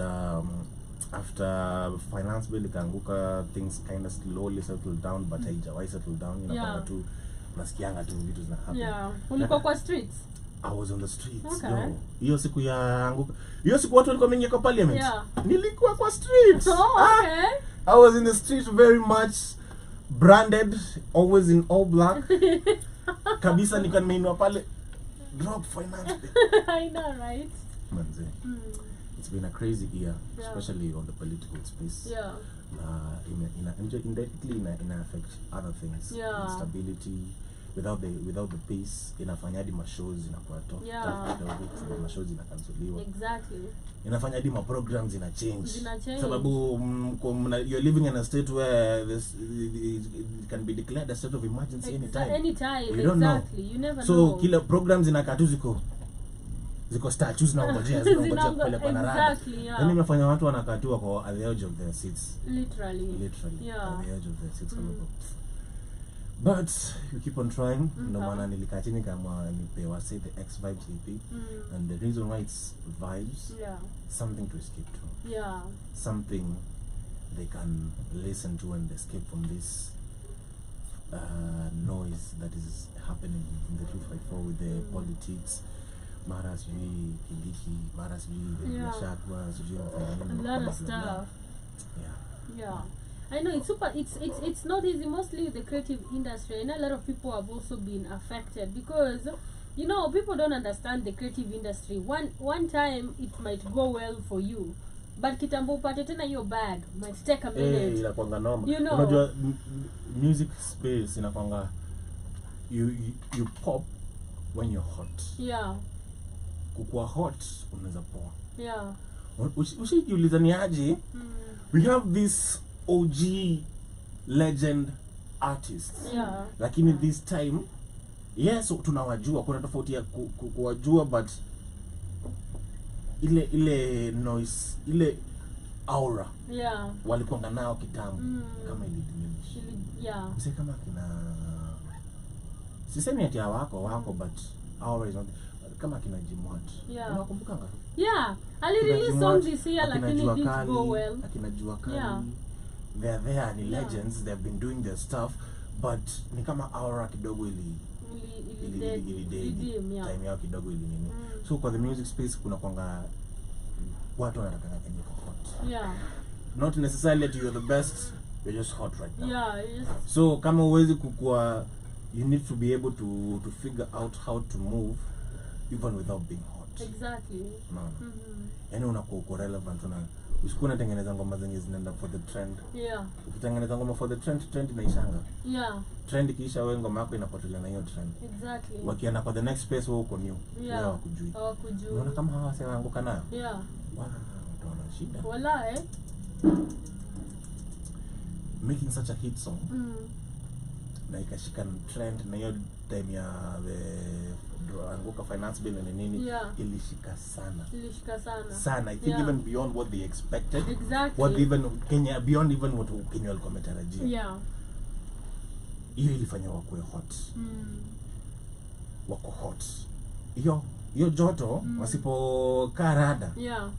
after finance bill ikaanguka, things kind of slowly settled down, but haijawahi settled down. Tu nasikianga tu vitu zina happen. Yeah. Ulikuwa kwa streets? I was on the streets. Okay. Yo, hiyo siku ya anguka, hiyo siku watu walikuwa wameingia kwa parliament. Yeah. Nilikuwa kwa streets. Oh, okay. I was in the streets very much branded, always in all black. Kabisa nika nimeinua pale drop finance bill. I know, right? Manze. It's been a crazy year, especially on the political space. Yeah. Indirectly ina affect other things. Yeah. Instability, without the peace, inafanya hadi mashows inakuwa top. Yeah. Mashows inakansoliwa. Exactly. Inafanya hadi programs ina change. Change. Sababu you're living in a state where this it can be declared a state of emergency anytime. Anytime. You don't know. You never know. So kila programs inakatu ziko statues na ngojea pale kwa narada. Exactly, yeah. Yaani imefanya watu wanakatua kwa at the edge of their seats. Literally. Yeah. At the edge of their seats. But you keep on trying. No maana nilikaa chini kama nipewa say the X Vibez EP. And the reason why it's vibes, something to escape to. Yeah. Something they can listen to and escape from this noise that is happening in the 254 with the politics. Mara sijui Kindiki, mara sijui the Shakwa, sijui a lot of stuff. Yeah. I know it's not easy, mostly the creative industry. I know a lot of people have also been affected because you know people don't understand the creative industry. One time it might go well for you, but kitambo upate tena your bag might take a minute. Inakuanga normal. You know, unajua music space inakuanga you pop when you're hot. Yeah. Kukua hot unaweza poa. Yeah. Ushijiuliza ni aje? We have this OG legend artists. Yeah. Lakini this time yes tunawajua, kuna tofauti ya kuwajua, but ile noise, ile aura walikuwa nao kitambo kama ile diminish. Mse kama kina sisemi ati wako but aura is not kama kina Jimwat. Unakumbuka ngapi? Yeah. Ali release songs this year lakini didn't go well. Akina Jua Kali. They're there and legends, they've been doing their stuff, but ni kama aura kidogo ili time yao kidogo ili nini. So kwa the music space kuna kwanga watu wanataka kenye hot. Yeah. Not necessarily that you're the best you're just hot right now. Yeah, yes. So kama uwezi kukua, you need to be able to figure out how to move even without being hot. Exactly. No. Yani unakuwa uko relevant, usiku unatengeneza ngoma zenye zinaenda for the trend. Yeah. Ukitengeneza ngoma for the trend inaishanga. Yeah. Trend ikiisha wewe ngoma yako inapotelea na hiyo trend. Exactly. Wakienda kwa the next space wewe uko new. Yeah. Hawakujui. Hawakujui. Unaona kama hawa sasa wanaanguka nayo? Yeah. Wow, utaona shida. Wala Making such a hit song. Na ikashika trend na hiyo time ya anguka finance bill na nini, ilishika sana. I think even beyond what they expected. Exactly. What even Kenya, beyond even what Kenya walikuwa wametarajia. Yeah. Hiyo ilifanya wakuwe hot. Wako hot. Hiyo joto wasipokaa rada. Yeah.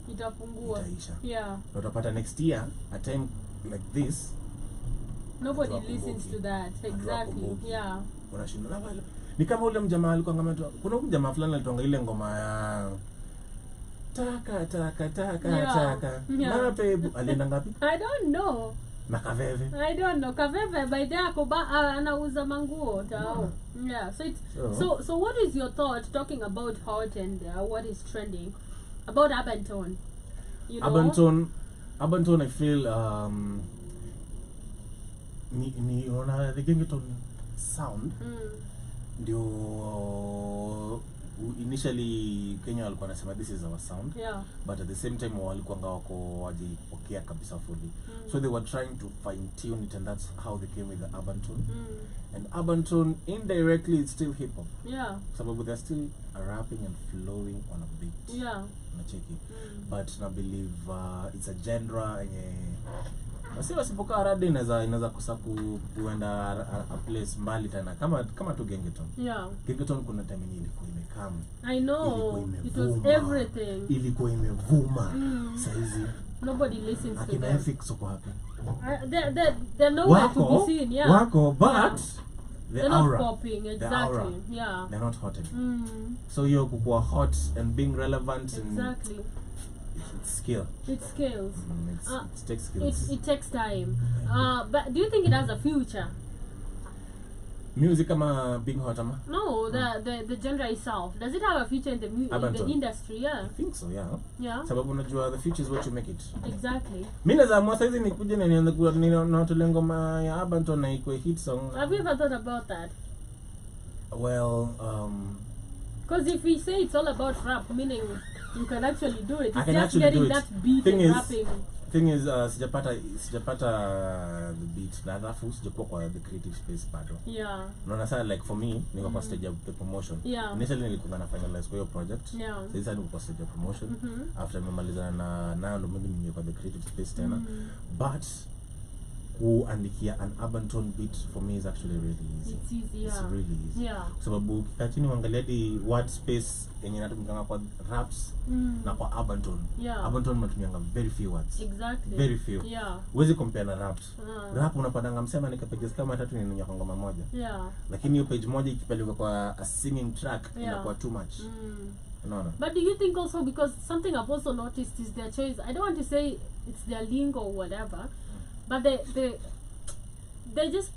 Itapungua. Itaisha. Yeah. Na utapata next year a time like this nobody listens to that. Exactly. Yeah. Unashinda na wale. Ni kama ule mjamaa alikuwa ngama, kuna mjamaa fulani alitonga ile ngoma ya taka. Mapebu alienda ngapi? I don't know. Na Kaveve. I don't know. Kaveve by there anauza manguo tao. Yeah. So what is your thought talking about hot and what is trending about urban tone? You know? Urban tone I feel ni ona the gengeton sound. Ndio initially Kenya walikuwa nasema this is our sound, but at the same time walikuwa wako wajipokea kabisa fully. So they were trying to fine tune it, and that's how they came with the urban tone. And urban tone indirectly it's still hip hop. Yeah. Sababu they're still rapping and flowing on a beat. Yeah. Unacheki. But I believe it's a genre Basi wasipokaa rada inaweza kusaku kuenda a place mbali tena kama tu Gengeton. Yeah. Gengeton kuna time ilikuwa imekam. I know. It was everything. Ilikuwa imevuma. Saizi nobody listens to them. Akina Fix uko hapi. They're nowhere to be seen. Yeah. Wako, but they're not popping. Exactly. Yeah. They're not hot. So you're kukua hot and being relevant. Exactly. It's skill. It scales. It takes skills. It takes time. But do you think it has a future? Music ama being hot ama? No, the genre itself. Does it have a future in the industry? Yeah. I think so, yeah. Yeah. Sababu unajua the future is what you make it. Exactly. Mimi naweza amua saizi nikuje na nianze kuwa ninatoa ngoma ya urban tone na ikuwe hit song. Have you ever thought about that? Well, because if we say it's all about rap, meaning you can actually do it. It's just getting that beat and rapping. Thing is, sijapata the beat na alafu sijakuwa kwa the creative space bado. Yeah. Unaona sasa, like for me niko kwa stage of the promotion. Yeah. Initially nilikuwa na finalize kwa hiyo project. Yeah. Sasa niko kwa stage of promotion. After nimemalizana na ndo mimi niko kwa the creative space tena. But kuandikia an urban tone beat for me is actually really easy. It's easy, yeah. It's really easy. Yeah. Sababu kikatini uangalia di word space yenye inatumika kwa raps na kwa urban tone. Yeah. Urban tone matumianga very few words. Exactly. Very few. Yeah. Huwezi compare na raps. Rap unapatanga msema nika pages kama 3 ni nyako ngoma moja. Yeah. Lakini hiyo page moja ikipelekwa kwa a singing track inakuwa too much. No. But do you think also, because something I've also noticed is their choice, I don't want to say it's their lingo or whatever, but they just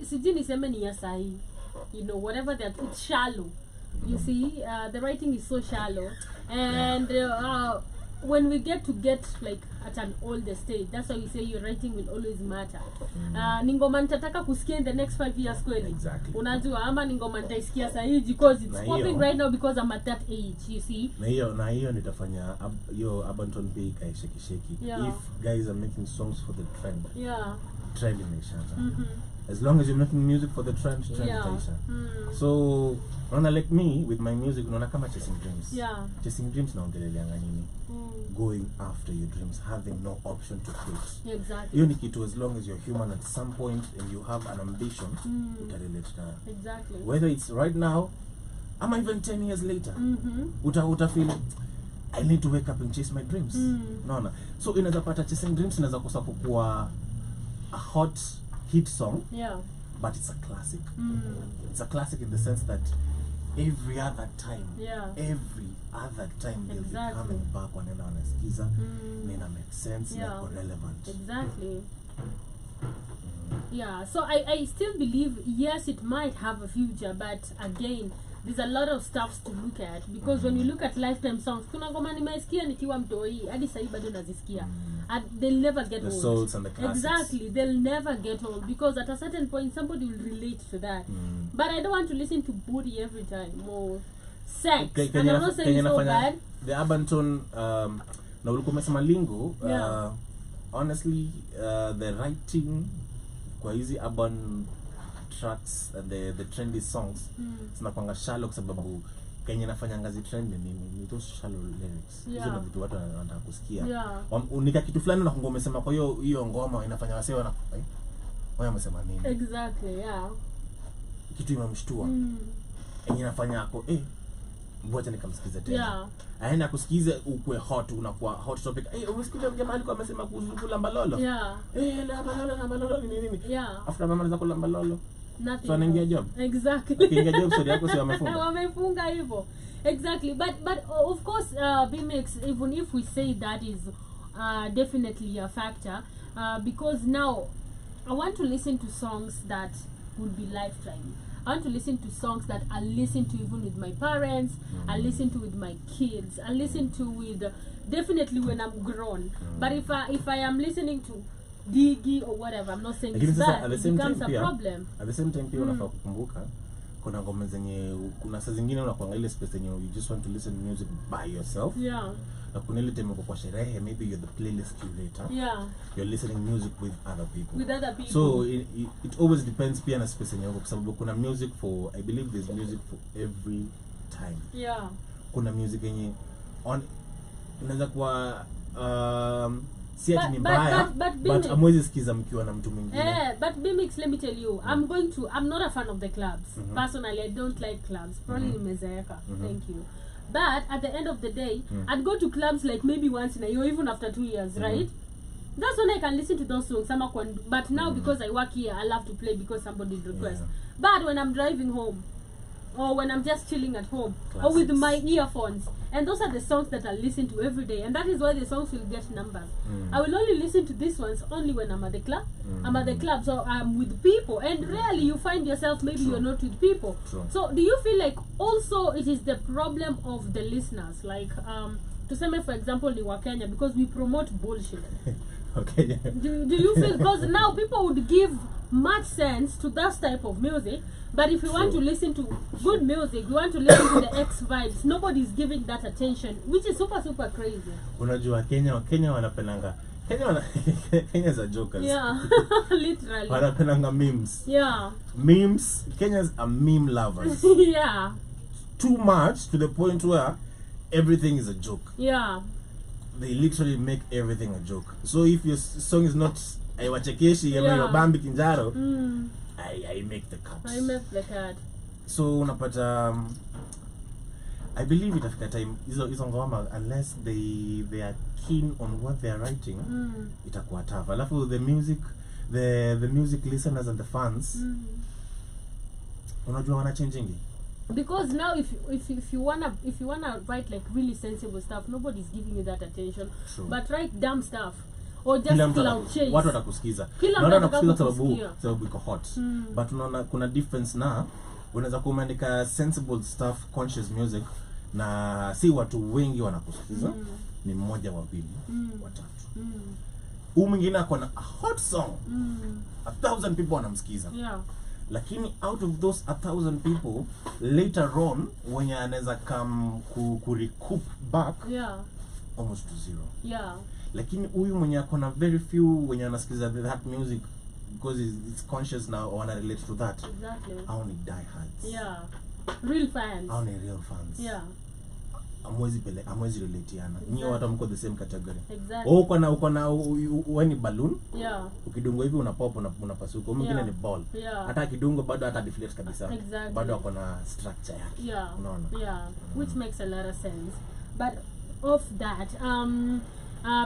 sijini sema ni yasai, you know, whatever that, it's shallow. You see, the writing is so shallow, and when we get like at an older stage, that's why we say your writing will always matter. Ningoma nitataka kusikia in the next 5 years kweli. Exactly. Unajua ama ningoma nitaisikia sahi because it's popping right now because I'm at that age, you see. Na hiyo nitafanya hiyo urban tone pia ikaisheki. If guys are making songs for the trend. Yeah. Trend imeshana. As long as you're making music for the trend itaisha. So unaona, like me with my music, unaona kama chasing dreams. Yeah. Chasing dreams naongeleleanga nini? Going after your dreams, having no option to quit. Exactly. Hiyo ni kitu, as long as you're human at some point and you have an ambition, utarelate na. Exactly. Whether it's right now, or even 10 years later, uta feel I need to wake up and chase my dreams. No. So inaweza pata chasing dreams inaweza kosa kukua a hot hit song. Yeah. But it's a classic. It's a classic in the sense that every other time. Yeah. Every other time they'll Exactly. be coming back wanaenda wanasikiza. Ina make sense, Yeah. like relevant. Exactly. Yeah, so I still believe, yes, it might have a future, but again, there's a lot of stuff to look at, because when you look at lifetime songs, kuna ngoma nimesikia nikiwa mtoi hadi sasa bado nazisikia, and they'll never get The old. souls and the classics. Exactly, they'll never get old, because at a certain point somebody will relate to that. But I don't want to listen to booty every time or sex. And I'm not saying it's so bad. The urban tone, na ulikuwa umesema lingo, Yeah. honestly, the writing kwa hizi urban tracks, the trendy songs, zinakuanga shallow kwa sababu Kenya nafanya ngazi trend ni those shallow lyrics. Yeah. Hizo ndio vitu watu wanataka kusikia. Yeah. Unika kitu fulani na umesema, kwa hiyo ngoma inafanya wasee wana wao wamesema nini? Exactly, yeah. Kitu imemshtua. Yenye inafanya ako ngoja nikamsikize tena. Yeah. Aenda kusikiza ukwe hot, unakuwa hot topic. Umesikiza jamaa alikuwa amesema kuhusu lambalolo. Yeah. Lambalolo ni nini? Yeah. After mama za lambalolo. Nothing. So anaingia job. Exactly. Akiingia job story yako sio wamefunga. Wamefunga hivyo. Exactly. But of course, Bmixx, even if we say that is definitely a factor, because now I want to listen to songs that will be lifetime. I want to listen to songs that I listen to even with my parents, I listen to with my kids, I listen to with definitely when I'm grown. But if I am listening to Diggy or whatever, I'm not saying it's bad, it becomes a problem. At the same time pia unafaa kukumbuka kuna ngoma zenye, kuna saa zingine unakuanga ile space yenye you just want to listen to music by yourself. Yeah. Na kuna ile time uko kwa sherehe, maybe you're the playlist curator. Yeah. You're listening music with other people. With other people. So it always depends pia na space yenye uko, kwa sababu kuna music for, I believe there's music for every time. Yeah. Kuna music yenye inaweza kuwa si ati ni But mbaya, but amwezi sikiza mkiwa na mtu mwingine. But Bmixx, let me tell you, I'm not a fan of the clubs. Personally, I don't like clubs. Probably nimezeeka. Thank you. But at the end of the day, I'd go to clubs like maybe once in a year, even after 2 years, right? That's when I can listen to those songs. But now because I work here, I love to play because somebody requests. But when I'm driving home, or when I'm just chilling at home, or with my earphones, and those are the songs that I listen to every day, and that is why the songs will get numbers. I will only listen to these ones only when I'm at the club. I'm at the club, so I'm with people, and rarely you find yourself maybe you're not with people. So do you feel like also it is the problem of the listeners, like to say, for example, ni wa Kenya, because we promote bullshit. Okay. Do you feel, because now people would give much sense to that type of music, but if you want to listen to good music, you want to listen to the X vibes, nobody's giving that attention, which is super crazy. Unajua Kenya wanapendanga Kenya's a jokers. Yeah. Literally. Wanapendanga memes. Yeah. Memes, Kenyans are meme lovers. Yeah. Too much to the point where everything is a joke. Yeah. They literally make everything a joke. So if your song is not Aiwachekeshi, your Bambi Kinjaro, I make the cuts. I make the cut. So unapata I believe it after time hizo ngoma, unless they are keen on what they are writing, itakuwa tough. Alafu the music listeners and the fans, unajua wana changing. Because now if you wanna write like really sensible stuff, nobody's giving you that attention. True. But write dumb stuff or just cloud chase. Watu watakusikiza. Kila Watu mtu watakusikiza sababu iko hot. But unaona kuna difference na unaweza kuandika sensible stuff, conscious music, na si watu wengi wanakusikiza, ni mmoja wawili, watatu. Mwingine akona a hot song, 1,000 people wanamsikiza. Yeah. Lakini out of those 1,000 people, later on when anaweza come ku recoup back, almost to zero. Yeah. Lakini huyu mwenye akona very few wenye anasikiza that music because it's conscious now, wanna relate to that. Exactly. Only diehards. Yeah. Real fans. Only real fans. Yeah. Amwezi relatiana. Ni watu mko the same category. Exactly. Uko na when balloon. Yeah. Ukidungo hivi unapop unapasuka. Mwingine ni ball. Yeah. Hata kidungo bado hata deflate kabisa. Exactly. Bado wako na structure yake. Yeah. Unaona? Yeah. Which makes a lot of sense. But of that,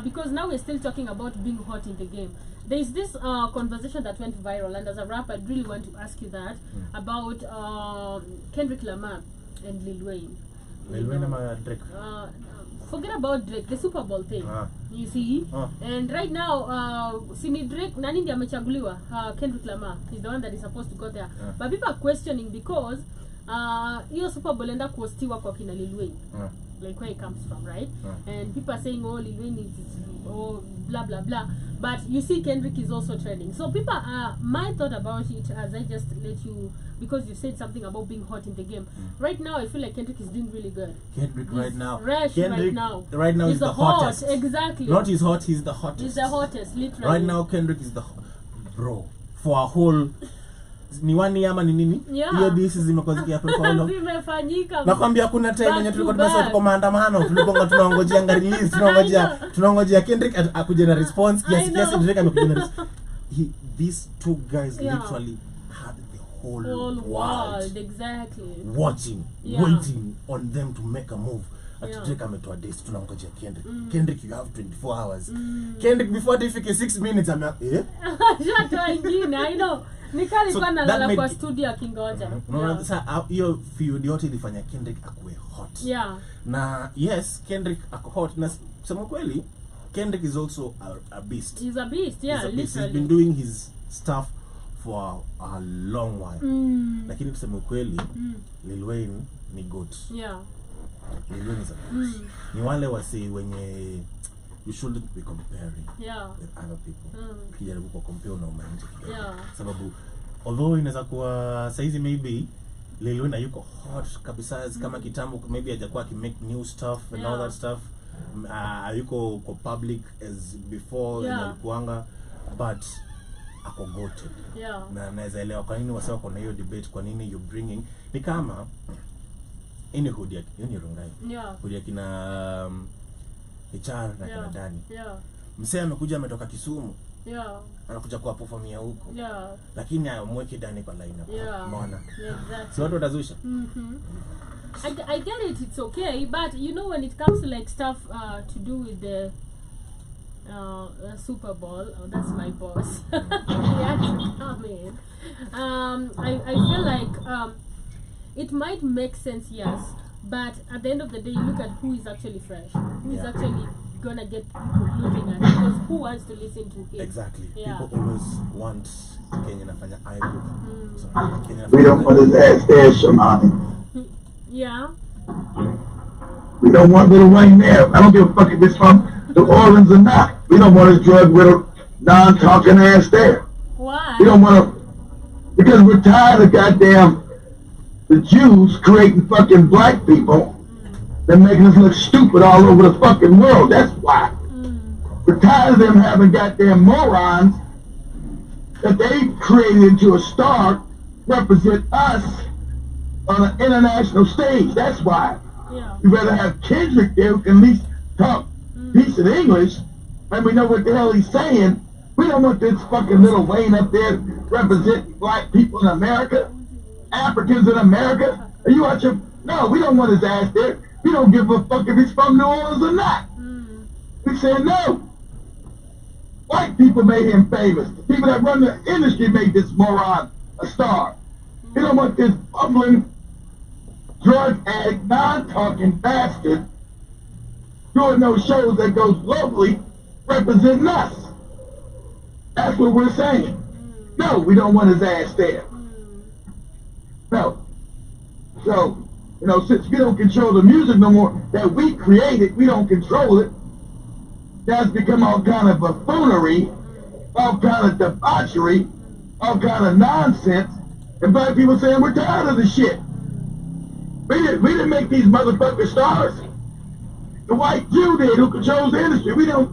because now we're still talking about being hot in the game. There's this conversation that went viral, and as a rapper, I really want to ask you that about Kendrick Lamar. and Lil Wayne. Lil Wayne ama Drake? Forget about Drake, the Super Bowl thing. You see? And right now, Sini Drake, nani ndiye amechaguliwa? Kendrick Lamar. He's the one that is supposed to go there. But people are questioning because hiyo Super Bowl enda kuhostiwa kwa kina Lil Wayne. Like where it comes from, right? And people are saying, oh, Lil Wayne is blah blah blah. But you see, Kendrick is also trending. So people my thought about it, as I just let you, because you said something about being hot in the game. Right now, I feel like Kendrick is doing really good. Kendrick right now. Kendrick right now he's is the hottest. Exactly. Not he's hot, he's the hottest. He's the hottest, literally. Right now, Kendrick is the bro for a whole. Ni wani ama ni nini? Hiyo disi zimekuwa zikiaperform. Zimefanyika. Nakwambia kuna time yenye tulikuwa tumesema tuko maandamano, tulikuwa tunaongojea release, tunaongojea Kendrick akuje na response, kiasi Drake amekuja na response. These two guys literally had the whole world exactly watching, waiting on them to make a move. Drake ametoa days, tunangojea Kendrick. Kendrick, you have 24 hours. Kendrick before they fike 6 minutes Shatoa ingine, I know. Nikali kwa nalala kwa studio akingoja. Sasa hiyo feud yote ilifanya Kendrick akue hot. Na yes, Kendrick ako hot. Na kusema kweli, Kendrick is also a beast. He's a beast, literally. He's been doing his stuff for a long while. Lakini kusema kweli, Lil Wayne ni good. Lil Wayne is a beast. Ni wale wasi wenye you shouldn't be comparing with other people. Kijaribu kwa compare na umanji. Sababu although inaweza kuwa saizi maybe Lil Wayne yuko hot kabisa kama kitambo, maybe hajakuwa make new stuff and all that stuff. Yuko kwa public as before alikuanga, but ako goated. Na naweza elewa kwa nini wasema kuna hiyo debate, kwa nini you bringing ni kama ini hood yake, ni Rongai. Hood yake na HR na kina Dani. Msee amekuja ametoka Kisumu. Anakuja kwa performia huko. Lakini amweke Dani kwa lineup. Umeona? Exactly. So watu watazusha. I get it, it's okay, but you know when it comes to like stuff to do with the Super Bowl, that's my boss. He had to come in. I feel like it might make sense, yes, but at the end of the day, you look at who is actually fresh, who is actually gonna get people looking at it, because who wants to listen to him? Exactly. People always want Kenya nafanya aibu. So, we don't want his ass there, Shamani. We don't want Lil Wayne there. I don't give a fuck if it's from New Orleans or not. We don't want his drug riddled, non-talking ass there. Why? We don't want to, because we're tired of goddamn the Jews creating fucking black people and making us look stupid all over the fucking world. That's why. We're tired of them having goddamn morons that they created into a star represent us on an international stage. That's why. We'd rather have Kendrick there who can at least talk decent English and we know what the hell he's saying. We don't want this fucking Lil Wayne up there representing black people in America, Africans in America. Are you watching? No, we don't want his ass there. We don't give a fuck if he's from New Orleans or not. We say no. White people made him famous. The people that run the industry made this moron a star. We don't want this bumbling, drug addict, non-talking bastard doing those shows that goes locally representing us. That's what we're saying. No, we don't want his ass there. No. So, you know, since we don't control the music no more that we created, we don't control it. That's become all kind of buffoonery, all kind of debauchery, all kind of nonsense. And black people saying we're tired of the shit. We didn't make these motherfucking stars. The white Jew did, who controls the industry. We don't.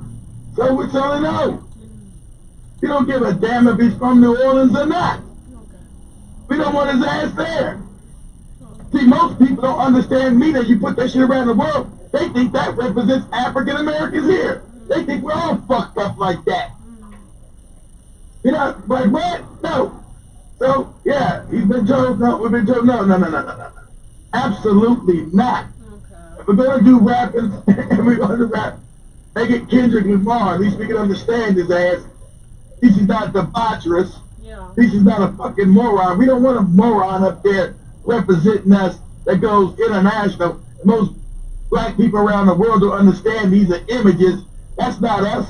So we're telling no. We don't give a damn if he's from New Orleans or not. We don't want his ass there. See, most people don't understand me that you put that shit around the world. They think that represents African Americans here. They think we're all fucked up like that. You know, like what? No. So, yeah, he's been told, no, we've been told, no. Absolutely not. If we're going to do rapping, and we're going to rap, make it Kendrick Lamar, at least we can understand his ass. At least he's not debaucherous. At least he's not a fucking moron. We don't want a moron up there representing us that goes international. Most black people around the world don't understand these are images. That's not us.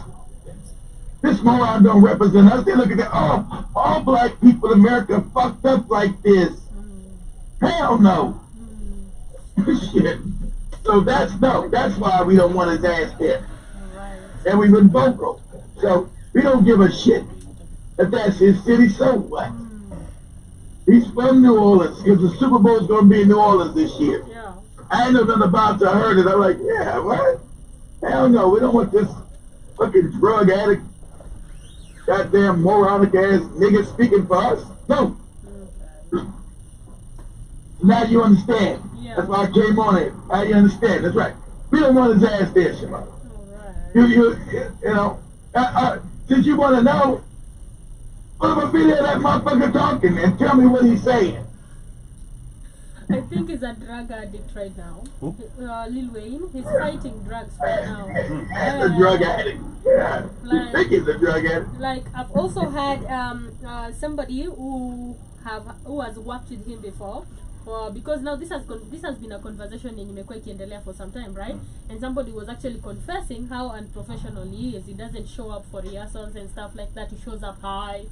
This moron don't represent us. They look at that, oh, all black people in America fucked up like this. Hell no. Shit. So that's why we don't want his ass there. And we've been vocal. So we don't give a shit if that's his city, so what? He's from New Orleans because the Super Bowl is going to be in New Orleans this year. Yeah. I ain't know nothing about it. I heard it. I'm like, yeah, what? Hell no, we don't want this fucking drug addict, goddamn moronic ass nigga speaking for us. No. Now you understand. Yeah. That's why I came on it. Now you understand. That's right. We don't want his ass there, Shema. You know, since you want to know, put up a video of that motherfucker talking and tell me what he's saying. I think he's a drug addict right now. Lil Wayne, he's fighting drugs right now. That's a drug addict. Yeah. Like, you think he's a drug addict? Like, I've also had somebody who has worked with him before. Because now this has been a conversation in imekuwa ikiendelea for some time, right? And somebody was actually confessing how unprofessional he is. He doesn't show up for rehearsals and stuff like that. He shows up high,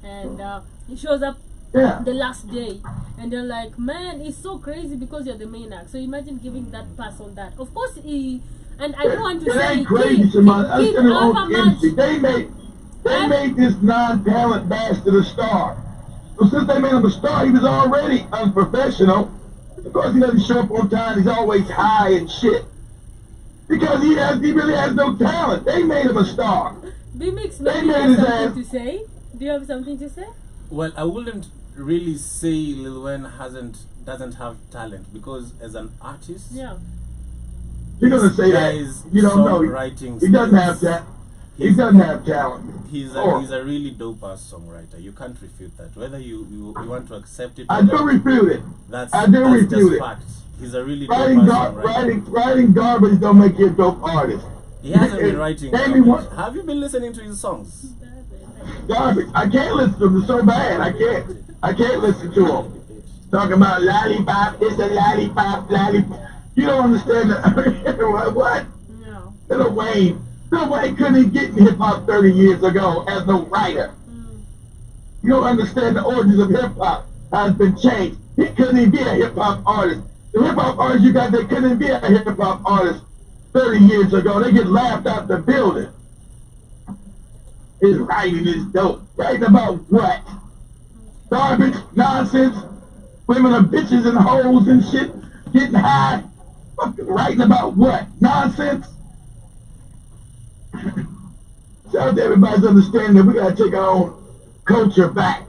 and he shows up the last day, and they're like, man, it's so crazy because you're the main act. So imagine giving that person that. Of course, and I don't want to say crazy, they made this non-talent bastard a star. So since they made him a star, he was already unprofessional. Of course, he doesn't show up on time. He's always high and shit. Because he really has no talent. They made him a star. Bmixx, maybe you have something to say? Do you have something to say? Well, I wouldn't really say Lil Wayne doesn't have talent, because as an artist, you're gonna say that you don't know. He doesn't have that. He doesn't have talent. He's a really dope ass songwriter. You can't refute that. Whether you want to accept it, I do refute it. That's refute just it. fact. He's a really dope ass songwriter. Writing garbage don't make you a dope artist. He hasn't been writing garbage. Have you been listening to his songs? Garbage. I can't listen to them. They're so bad. I can't listen to them. Talking about lollipop, it's a lollipop, lollipop. You don't understand that. What? No. Lil Wayne couldn't even get in hip-hop 30 years ago as no writer. You don't understand the origins of hip-hop. How it's been changed. He couldn't even be a hip-hop artist. The hip-hop artists you got, they couldn't even be a hip-hop artist 30 years ago. They get laughed out the building. His writing is dope. Writing about what? Garbage, nonsense, women are bitches and hoes and shit, getting high. Fucking writing about what? Nonsense? Shout out to everybody's understanding that we gotta take our own culture back.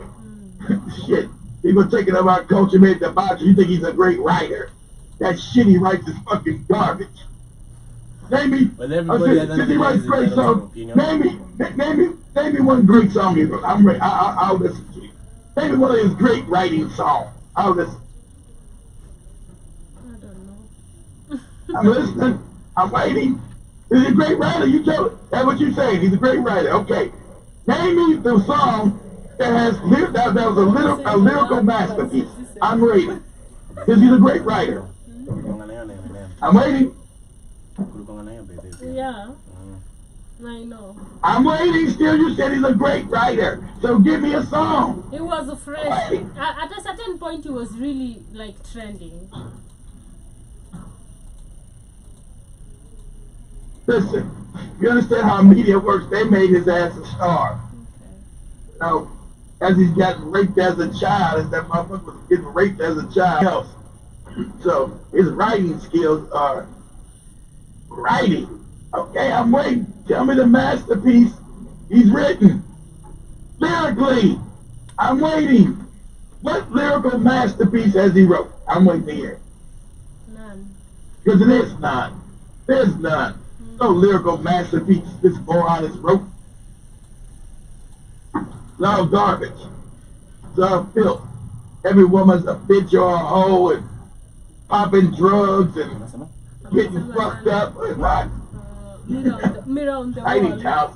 Shit. People taking over our culture, made the debauchery. You think he's a great writer. That shit he writes is fucking garbage. Name me, since he writes great songs, name me one great song he wrote. I'll listen to you. Name me one of his great writing songs. I'll listen. I don't know. I'm listening. I'm waiting. He's a great writer. You tell it. That's what you're saying. He's a great writer. Okay. Name me the song that was a lyrical masterpiece. I'm waiting. Because he's a great writer. I'm waiting. Yeah. I know. I'm waiting still. You said he's a great writer. So give me a song. He was a fresh. At a certain point, he was really like trending. Listen, you understand how media works? They made his ass a star. Okay. Now, as he's gotten raped as a child, as that motherfucker was getting raped as a child. So his writing skills are writing. Okay, I'm waiting. Tell me the masterpiece he's written. Lyrically, I'm waiting. What lyrical masterpiece has he wrote? I'm waiting to hear. None. Because it is none. There's none. No lyrical masterpiece this moron has wrote. It's all garbage. It's all filth. Every woman's a bitch or a hoe and popping drugs and getting fucked up and what? Mirror on the wall.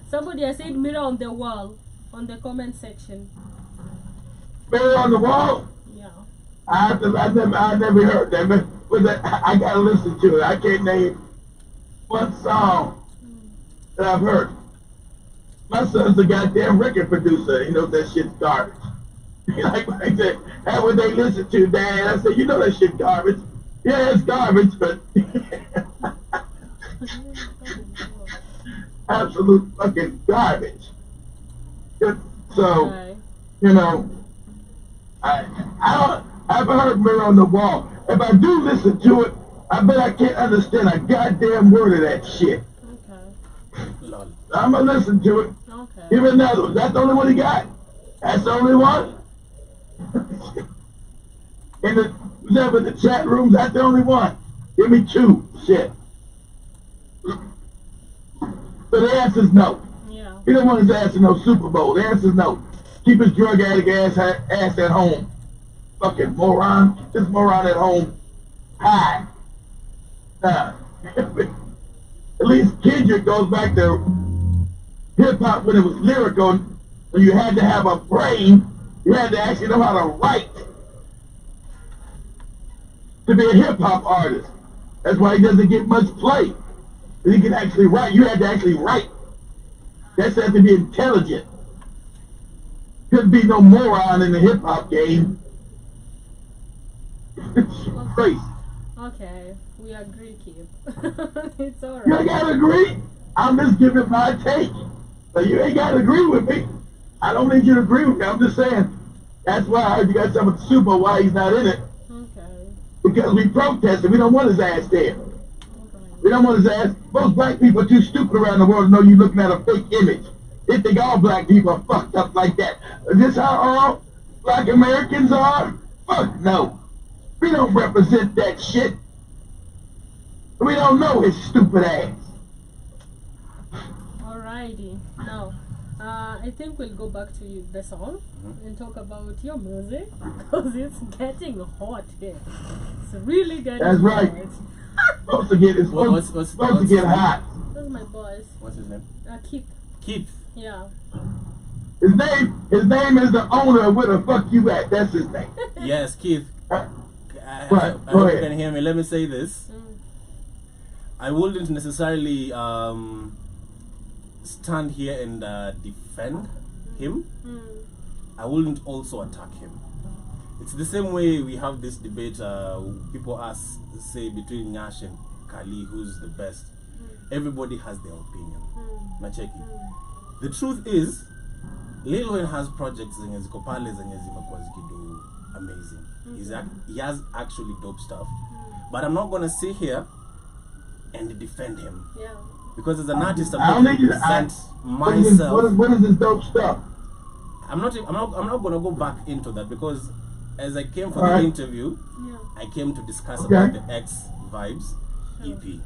Somebody has said mirror on the wall on the comment section. Mirror on the wall? Yeah. I never heard that, but I gotta listen to it. I can't name one song that I've heard. My son's a goddamn record producer. He knows that shit's garbage. Like I said, that's what they listen to, Dad. I said, you know that shit garbage. Yeah, it's garbage, but absolute fucking garbage. So, you know, I haven't heard Mirror on the Wall. If I do listen to it, I bet I can't understand a goddamn word of that shit. Okay. I'm gonna listen to it. Okay. Give me another one. That's the only one he got? That's the only one? In the chat room, that's the only one. Give me two. Shit. So the answer's no. Yeah. He don't want his ass in no Super Bowl. The answer's no. Keep his drug addict ass at home. Fucking moron. Keep this moron at home. High. At least Kendrick goes back to hip hop when it was lyrical. So you had to have a brain. You had to actually know how to write to be a hip hop artist. That's why he doesn't get much play. He can actually write. You had to actually write. That's have to be intelligent. Couldn't be no moron in the hip hop game. It's crazy. Okay, we agree, Kip. It's alright. You ain't gotta agree. I'm just giving my take. So you ain't gotta agree with me. I don't need you to agree with me. I'm just saying. That's why I heard you got something with the Super Bowl, why he's not in it. Okay. Because we protested. We don't want his ass there. Okay. We don't want his ass. Most black people are too stupid around the world to know you're looking at a fake image. They think all black people are fucked up like that. Is this how all black Americans are? Fuck no. We don't represent that shit. We don't know his stupid ass. Alrighty. Now, I think we'll go back to the song and talk about your music because it's getting hot here. It's really getting That's right. hot. Supposed to get, it's supposed to get hot. That's my boss. What's his name? Keith. Keith. Yeah. His name is the owner of Where the Fuck You At. That's his name. Yes, Keith. Right. I Go hope you ahead. can hear me. Let me say this. I wouldn't necessarily stand here and defend him. I wouldn't also attack him. It's the same way we have this debate. People say between Nyash and Kali, who's the best. Everybody has their opinion. Nacheki. The truth is, Lil Wayne has projects zenye ziko pale zenye zimekuwa zikido amazing. He has actually dope stuff. But I'm not gonna sit here and defend him. Yeah. Because as an artist, I'm I not don't going need to you to present myself. What is this dope stuff? I'm not gonna go back into that because as I came for Alright. the interview, Yeah. I came to discuss Okay. about the X Vibes EP.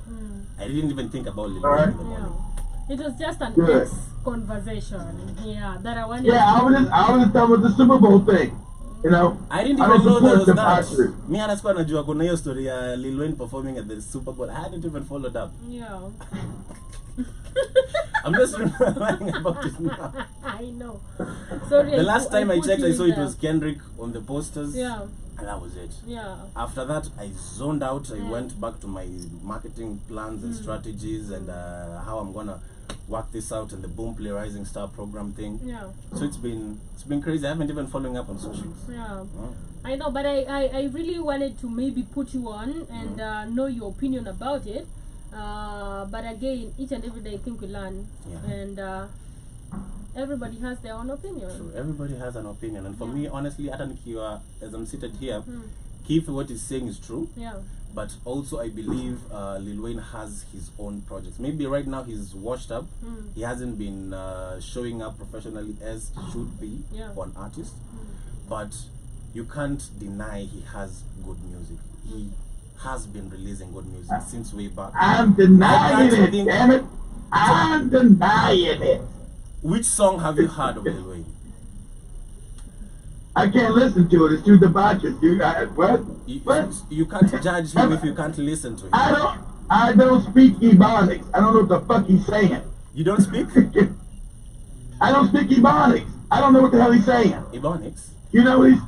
I didn't even think about Lil Wayne Alright. in the morning. Yeah. It was just an Good. ex conversation. Yeah. That I wanted. Yeah, I was just done with the Super Bowl thing. You know, I didn't I even don't know there support was that. debauchery. Me hata sikuwa najua kuna hiyo story ya Lil Wayne performing at the Super Bowl. I hadn't even followed up. Yeah. I'm just remembering about it now. I know. Sorry. The last time I put checked, you I in saw it there. was Kendrick on the posters. Yeah. And that was it. Yeah. After that, I zoned out. I went back to my marketing plans and strategies and how I'm gonna work this out and the Boom Play Rising Star program thing. Yeah. So it's been crazy. I haven't even following up on socials. Yeah. Oh. I know, but I really wanted to maybe put you on and know your opinion about it. But again, each and every day I think we learn. Yeah. And everybody has their own opinion. So everybody has an opinion, and for me, honestly, hata nikiwa as I'm seated here, Keith, what he's saying is true. Yeah. But also, I believe Lil Wayne has his own projects. Maybe right now he's washed up. He hasn't been showing up professionally as he should be for an artist. But you can't deny he has good music. He has been releasing good music since way back. I'm denying it, think- damn it. I'm denying it. Which song have you heard of Lil Wayne? I can't listen to it. It's too debaucherous, dude. What? You can't judge him if you can't listen to him. I don't speak Ebonics. I don't know what the fuck he's saying. You don't speak I don't speak Ebonics. I don't know what the hell he's saying. Ebonics? You know what he's...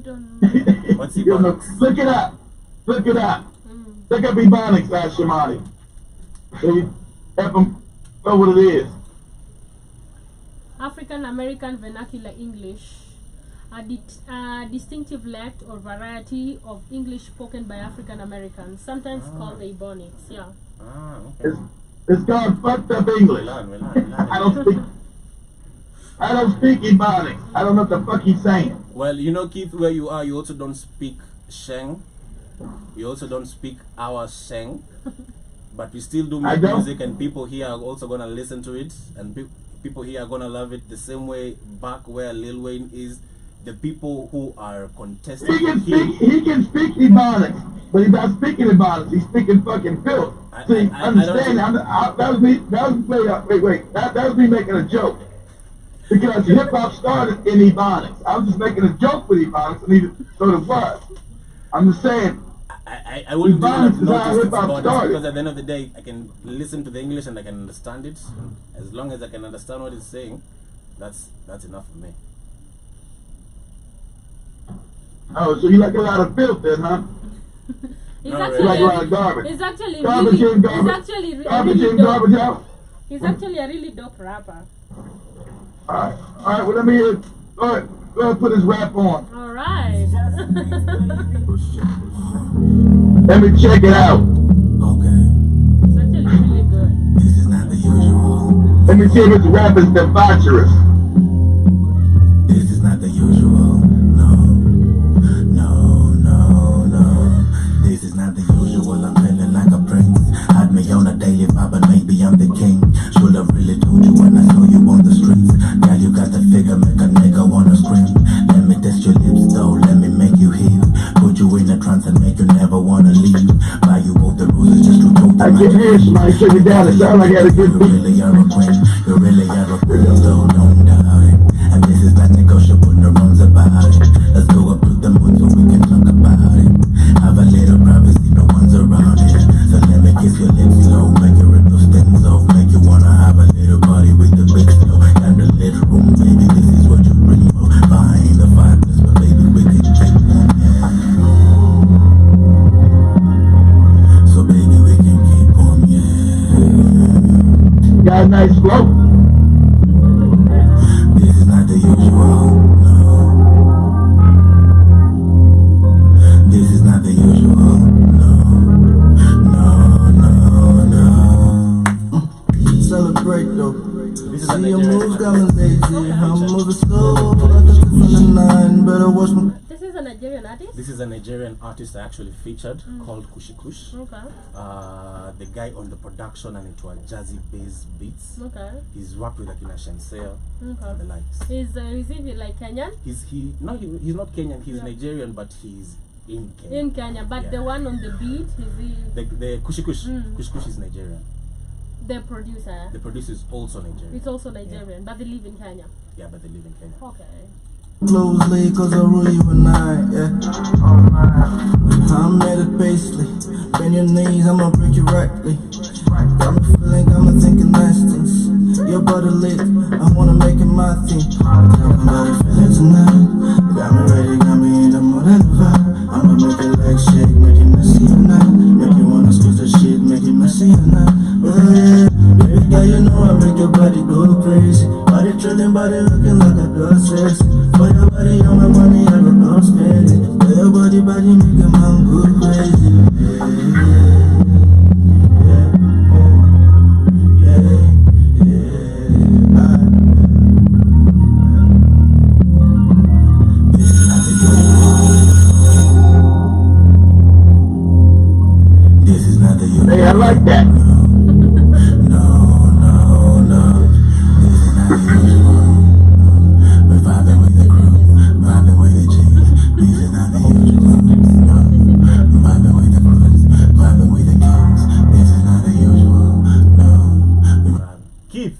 don't know. What's You know, Ebonics? look it up. Look it up. Look up Ebonics, Shamani. So you help them know what it is. African American Vernacular English, a distinctive lect or variety of English spoken by African Americans, sometimes called the Ebonics. Yeah. Ah, okay. It's called fucked up English. I don't speak Ebonics. I don't know what the fuck he's saying. Well, you know, Keith, where you are, you also don't speak Sheng. You also don't speak our Sheng. But we still do make music, and people here are also gonna listen to it, and people here are gonna love it the same way back where Lil Wayne is. The people who are contesting he can speak Ebonics, but he's not speaking Ebonics. He's speaking fucking filth. See, understand? That was me making a joke. Because hip hop started in Ebonics. I was just making a joke with Ebonics, and so it was. I'm just saying. I wouldn't notice because at the end of the day, I can listen to the English and I can understand it. As long as I can understand what it's saying, that's enough for me. Oh, so you like a lot of filth then, huh? It's actually like a lot of garbage. It's actually garbage really, in, garbage in, garbage out. He's actually a really dope rapper. Alright, well let me hear it. Go ahead, put his rap on. Alright. Let me check it out. Okay. It's actually really good. This is not the usual. Let me see if his rap is debaucherous. This is not the usual. No. This is not the usual. I'm feeling like a prince. Had me on a daily vibe, but maybe I'm the king. Should have really told you when I saw you on the streets. Girl, you got the figure, make a nigga wanna scream. Let me test your lips though, let me make you heal. Put you in a trance and make you never wanna leave. Buy you all the roses just to talk to I can hear somebody shake it down. It sounds like I had a good beat. You really are a queen. You really are a queen, so don't doubt it. And this is not negotiable, no wrongs about it. Let's go up to the moon so we can talk about it. Have a little privacy, no one's around it. So let me kiss your lips slow, make you rip those things off. Make you wanna have a little party with the big slow. And the little room, baby, this is what you dream of. Behind the fireplace, but baby, we can check that, yeah. So baby, we can keep on, yeah. Got a nice flow. This is not the usual, no. This is not the usual, no. Celebrate though. See your moves got me lazy. I'm moving slow. I got you from the 9. Better watch me. This is a Nigerian artist? This is a Nigerian artist I actually featured called Kushi Kush. Okay. The guy on the production and into a jazzy bass beats. Okay. He's worked with Akina Shenseo and the likes. Is he like Kenyan? He's not Kenyan. He's Nigerian, but he's in Kenya. In Kenya, but the one on the beat, is he? The Kushi Kush. Kushi Kush is Nigerian. The producer. The producer is also Nigerian. It's also Nigerian, but they live in Kenya. Yeah, but they live in Kenya. Okay. Closely, cause I rule you and yeah. I'm at it basically. Bend your knees, I'ma break you rightly. Got me feeling, got me thinking nice things. Your body lit, I wanna make it my thing. Tell me how you feeling tonight. Got me ready, got me in the mood and vibe. I'ma make your legs shake, make it messy tonight. Make you wanna squeeze the shit, make it messy tonight. Yeah, baby girl, you know I make your body go crazy. Body trailing, body looking like a girl sex. For your body, all my money, I go come spend it. For your body, make a man go crazy. Hey, I like that. Keith,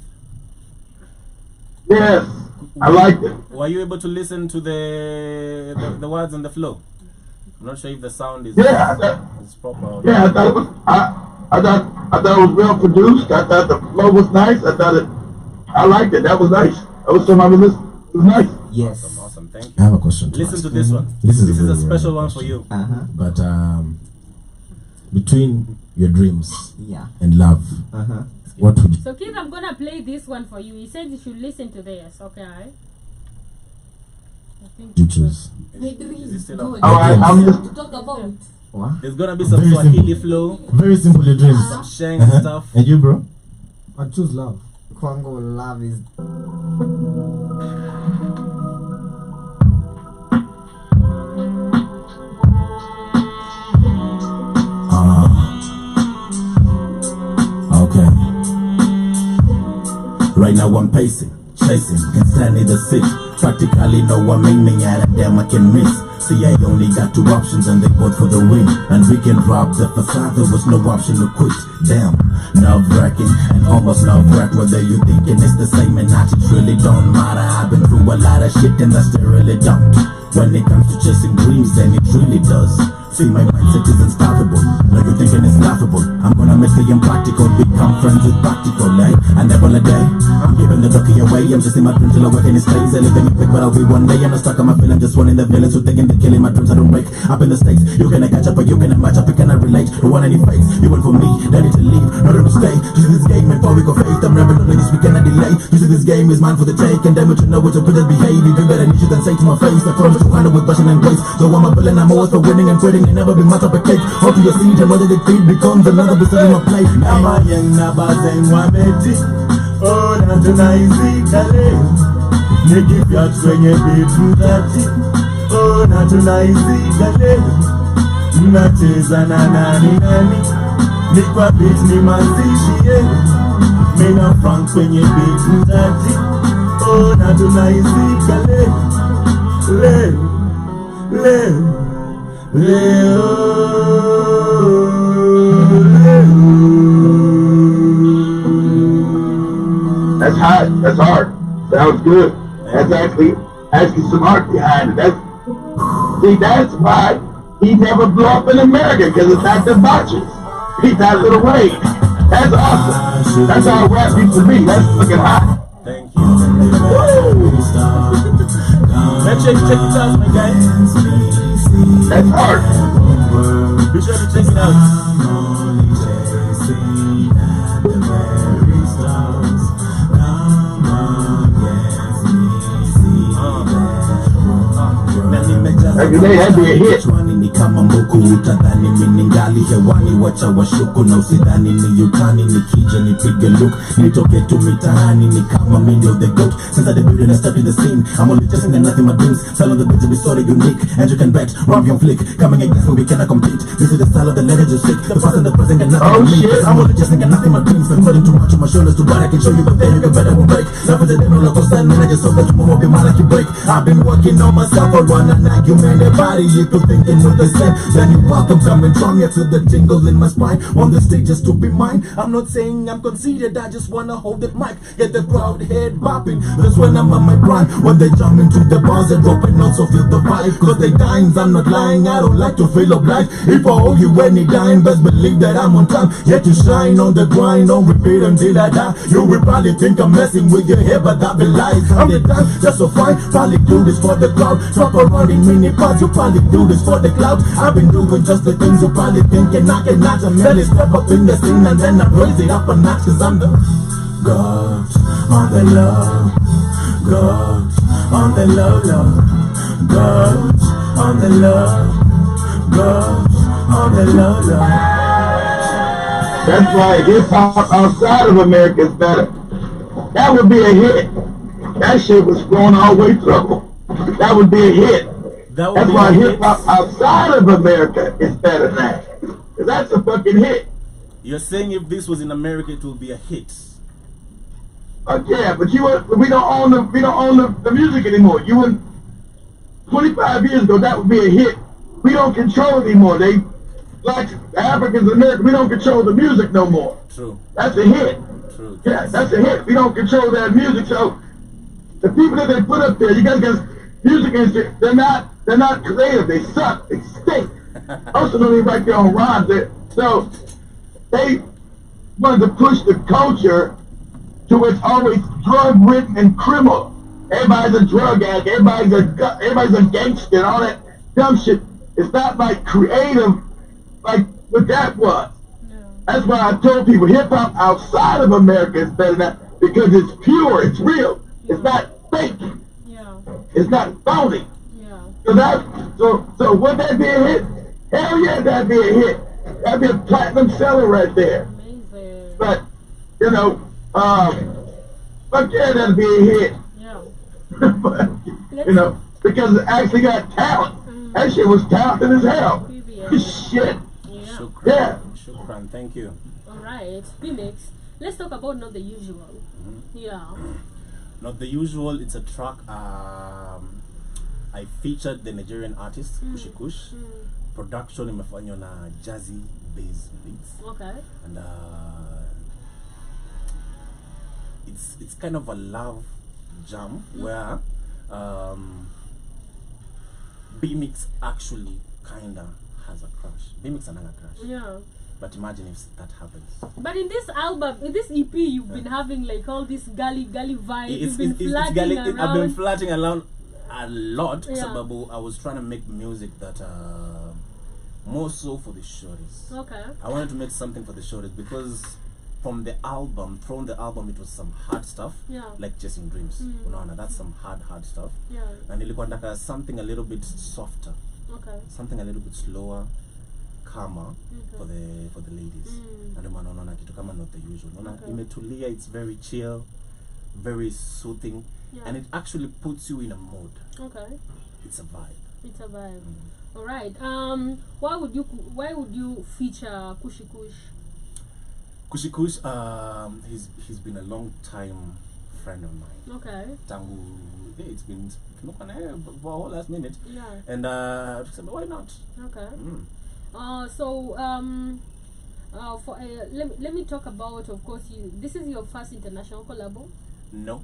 Yes, I like it. were you able to listen to the words and the flow? I'm not sure if the sound is is proper. Or Yeah, I thought it was. I thought it was well produced. I thought the flow was nice. I liked it. That was nice. That was something I was listening. It was nice. Yes. Awesome. Awesome, thank you. I have a question. Listen to this one. This is a very special rare one for you. But between your dreams and love, what would you? So Keith, I'm gonna play this one for you. He said you should listen to this, okay? I think You choose. I'm just Talk about it. What? There's gonna be some Very Swahili simple. flow, Very simple, your dreams. some shank stuff. And you, bro? I choose love. Kwango love is Okay. Right now I'm pacing, chasing, can't stand neither sit. Practically no one make me out of damn I can miss. See, I only got two options and they both for the win. And we can drop the facade, there was no option to quit. Damn, nerve-wracking and almost nerve-wrack. Whether you thinking it's the same and not, it really don't matter. I've been through a lot of shit and I still really don't. When it comes to chasing dreams, then it really does. See, my mindset is unstoppable. Now you're thinking it's laughable. I'm gonna make the impractical become friends with practical, eh? I never a day. I'm giving the ducky away. I'm just in my dreams till I work in his place. I live in a big, but I'll be one day. I'm not stuck on my feeling, just wanting the villains who thinking they're killing my dreams. I don't break up in the States. You cannot catch up, but you cannot match up. You cannot relate. Don't want any fakes. You went for me, then need to leave. Not to stay. Use this game before we go face. I'm never doing this, we cannot delay. Use this game is mine for the take. And damn it, you know what you better behave. You do better, you than say to my face. I promise to handle with passion and grace. So I'm a villain, I'm always for winning and quitting and never be much of a cake. Hope you see and whether the feed becomes another piece of my plate. Nama yang nabazen wameti. Oh, na tunaizika leo. Nikipya kwenye bitu tati. Oh, na tunaizika leo. Mnacheza na nani nani. Ni kwa beat ni mazishi yenu. Mina Frank kwenye bitu tati. Oh, na tunaizika leo. Leo. That's hard. That's hard. Sounds good. That's actually some art behind it. That's why he never blew up in America, because it's not the botches. He's that little way. That's awesome. That's how rap used to be. That's fucking hot. Thank you. Let's check it out, my guys. That's hard. Be sure to check it out. Every day that'd be a hit. Ni kama mbuku utadhani miningali hewani, wacha washuku na usidhani ni utani. Nikija nipige look, nitoke tu mitaani ni kama mini of the goat. Since I debuted and stepped in the scene, I'm only chasing and nothing my dreams. Style of the beat to be sort of unique, and you can bet Rampion flick coming against me, we cannot compete. This is the style of the legend you sick, the past and the present and nothing for me. I'm only chasing and nothing my dreams. Been putting too much on my shoulders to what I can show you, but then you can better will break. Life is a dinner like a stand, and I just hope that tomorrow be mine like you break. I've been working on myself, I run an argument, everybody you could thinking with the same. Then you welcome coming from here to the tingle in my spine. On the stage just to be mine. I'm not saying I'm conceited, I just wanna hold that mic, get the crowd head bopping. That's when I'm on my grind. When they jump into the bars and dropping notes, so feel the vibe. Cause they dying, I'm not lying, I don't like to feel obliged. If I owe you any dime, best believe that I'm on time. Yet you shine on the grind, don't repeat until I die. You will probably think I'm messing with your head, but that be lies. I'm the time, just so fine, probably do this for the crowd. Drop around in mini parts, you probably do this for the cloud. I've been doing just the things you probably thinking I cannot. I'm merely step up in the scene and then I raise it up a notch, cause I'm the God on the love, God on the love, God on the love, God on the love. That's why hip hop outside of America is better. That would be a hit. That shit was going all the way through. That would be a hit. That's why hip hop outside of America is better than that. Cause that's a fucking hit. You're saying if this was in America, it will be a hit. Yeah, but we don't own the music anymore. You would 25 years ago that would be a hit. We don't control it anymore. They like Africans in America. We don't control the music no more. True. That's a hit. True. Yeah, that's a hit. We don't control that music. So the people that they put up there, you guys got music industry. They're not creative. They suck. They stink. Also, don't even write their own rhymes. So they wanted to push the culture to where it's always drug-ridden and criminal. everybody's a drug addict, everybody's a gangster and all that dumb shit. It's not like creative like what that was. That's why I told people hip-hop outside of America is better than that because it's pure, it's real. It's not fake. It's not phony. So would that be a hit? Hell yeah, that'd be a hit. That'd be a platinum seller right there. Amazing. But, you know, fuck yeah, that'd be a hit. But, you know, because it actually got talent. That shit was talented as hell. Shit. Yeah. Shukran, thank you. Alright, Bmixx. Let's talk about Not the Usual. Not the Usual, it's a track I featured the Nigerian artist Kushi Kush. Production imefanywa na Jazzy Bass Beats. Okay. And it's kind of a love jam where Bmixx actually kinda has a crush. Bmixx another crush. Yeah. But imagine if that happens. But in this album, in this EP, you've been having like all this gully vibe. You've been flirting around. I've been flirting around a lot. Sababu, I was trying to make music that more so for the shorties. Okay. I wanted to make something for the shorties because from the album it was some hard stuff. Like Chasing Dreams. That's some hard stuff. And ilikuwa nataka something a little bit softer. Okay. Something a little bit slower, calmer for the ladies. And unaona kitu kama Not the Usual. Imetulia, it's very chill, very soothing, and it actually puts you in a mood. Okay. It's a vibe. It's a vibe. All right. Why would you feature Kushi Kush? Kushi Kush, he's been a long time friend of mine. Okay. Tangu, it's been for a whole last minute. And why not? Okay. Let me talk about, of course, this is your first international collabo? No.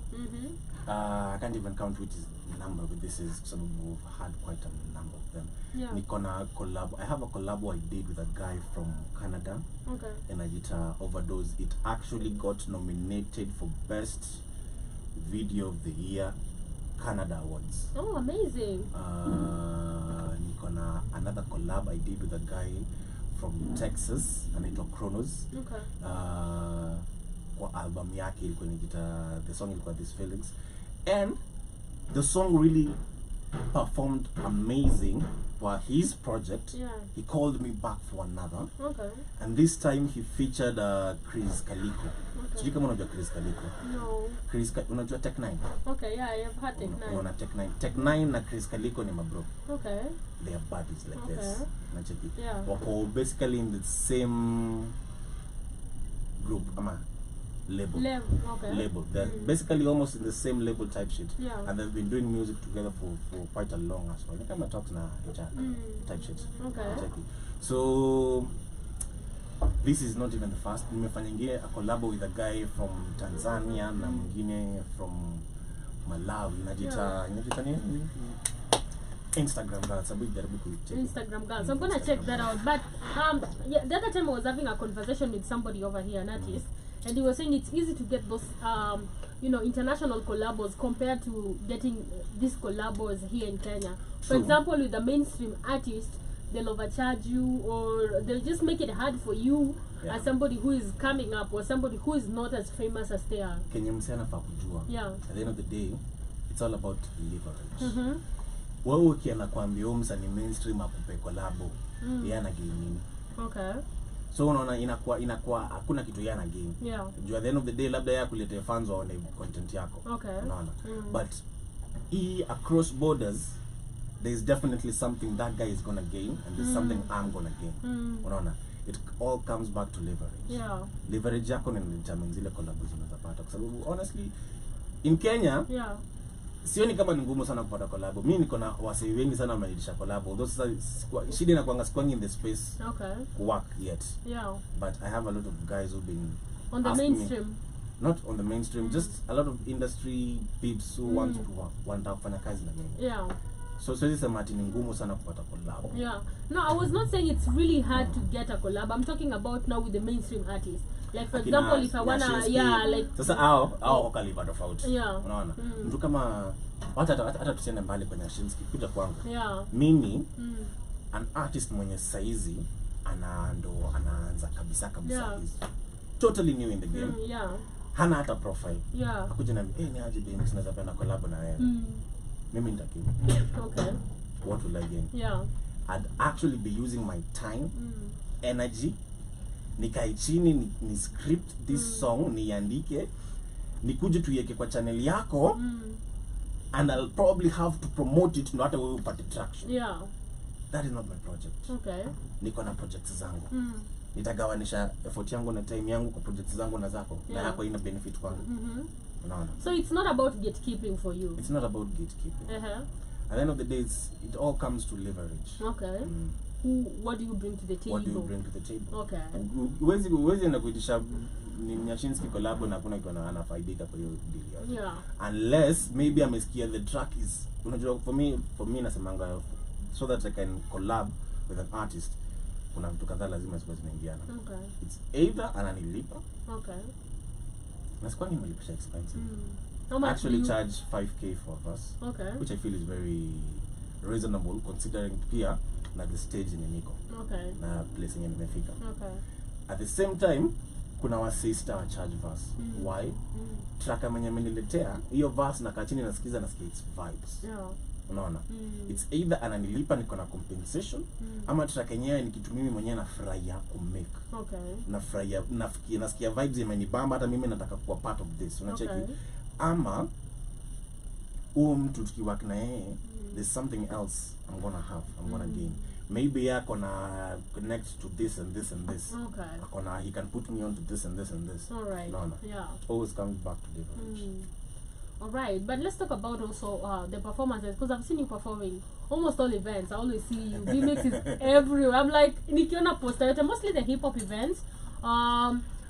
I can't even count which is number, but this is some who've had quite a number of them. Nikona collab. I have a collabo I did with a guy from Canada. Okay. And I did Overdose. It actually got nominated for Best Video of the Year Canada Awards. Oh, amazing. Nikona another collab I did with a guy from Texas, anaitwa Chronos. Okay. Kwa album yake ilikuwa inajiita, the song ilikuwa These Feelings, and the song really performed amazing for his project. He called me back for another. Okay. And this time he featured Chris Kaliko. Sijui kama unajua Chris Kaliko. No. Unajua Tech 9? Okay, yeah, I have heard Tech 9. Unaona Tech 9. Tech 9 na Chris Kaliko ni mabro. Okay. They are buddies like this. Nacheki. Wako basically in the same group label. Label. They're basically almost in the same label type shit. And they've been doing music together for quite a long as well. I think I'm talking now type shit. Okay. So this is not even the first. Nimefanya a collab with a guy from Tanzania na mwingine from Malawi. Inajita nini? Instagram girls. Instagram girls. So I'm gonna check that out. But the other time I was having a conversation with somebody over here, an artist. And he was saying it's easy to get those, international collabos compared to getting these collabos here in Kenya. For example, with the mainstream artist, they'll overcharge you, or they'll just make it hard for you as somebody who is coming up, or somebody who is not as famous as they are. Kenya msana fa kujua. At the end of the day, it's all about leverage. Wewe ukiana kuambia msanii mainstream akupe collabo, yeye ana gain nini? Okay. So unaona inakuwa hakuna kitu yana game. At the end of the day labda yeye kulete fans waone content yako. Okay. Unaona. But across borders there is definitely something that guy is gonna gain, and there's something I'm gonna gain. Unaona. It all comes back to leverage. Leverage yako ni determine zile collabs unazopata. Kwa sababu honestly in Kenya sioni kama ni ngumu sana kupata collab. Mimi niko na wasee wengi sana wameitisha collab. Although shida inakuanga sikuangi in the space work yet. But I have a lot of guys who've been on the mainstream. Not on the mainstream, just a lot of industry peeps who want to kufanya kazi na mimi. So it's a matter ni ngumu sana kupata collab. No, I was not saying it's really hard to get a collab. I'm talking about now with the mainstream artists. Like for example, if I wanna, like sasa au wakaliva tofauti. Yeah. Unaona? Mtu kama hata tusiende mbali kwenye Nyashinski kuja kwangu. Yeah. Mimi an artist mwenye saizi anaanza kabisa hizi. Totally new in the game. Yeah. Hana hata profile. Yeah. Akuja na ni aje Bmixx naweza penda collab na wewe. Mimi nitakiwa. Okay. What will I gain? Yeah. I'd actually be using my time, energy, nikae chini ni script this song, niandike, nikuje tuiweke kwa channel yako, and I'll probably have to promote it, not wewe upate traction. Yeah. That is not my project. Okay. Niko na projects zangu. Nitagawanisha effort yangu na time yangu kwa projects zangu na zako. Na yako ina benefit kwangu. Unaona? So it's not about gatekeeping for you. It's not about gatekeeping. At the end of the day, it all comes to leverage. Okay. What do you bring to the table? What do you bring to the table? Okay. Uwezi na kuitisha Nyashinski collab na kuna kitu anafaidika kwa hiyo deal. Yeah. Unless maybe amesikia the track is, unajua for me nasemanga, so that I can collab with an artist, kuna vitu kadhaa lazima zinaingiana. Okay. It's either ananilipa. Okay. Na sikuwa nimelipisha expensive. How much actually charge 5k for us. Okay. Which I feel is very reasonable considering pia na the stage in niko. Okay. Na place yenye nimefika. Okay. At the same time kuna wa sister wa charge verse. Why? Track mwenye ameniletea hiyo verse na kachini nasikiza it's vibes. Yeah. Unaona? It's either ananilipa niko na compensation ama track yenyewe ni kitu mimi mwenyewe nafurahia kumake. Okay. Nafurahia nasikia vibes imenibamba hata mimi nataka kuwa part of this. Unacheki? Okay. Ama mtu tukiwork na yeye, there's something else I'm gonna gain. Maybe gonna connect to this and this and this. Okay. He can put me on to this and this and this. All right. No. Yeah. Always comes back to leverage. All right, but let's talk about also the performances, because I've seen you performing almost all events. I always see you. Bmixx is everywhere. I'm like, nikiona poster, mostly the hip hop events.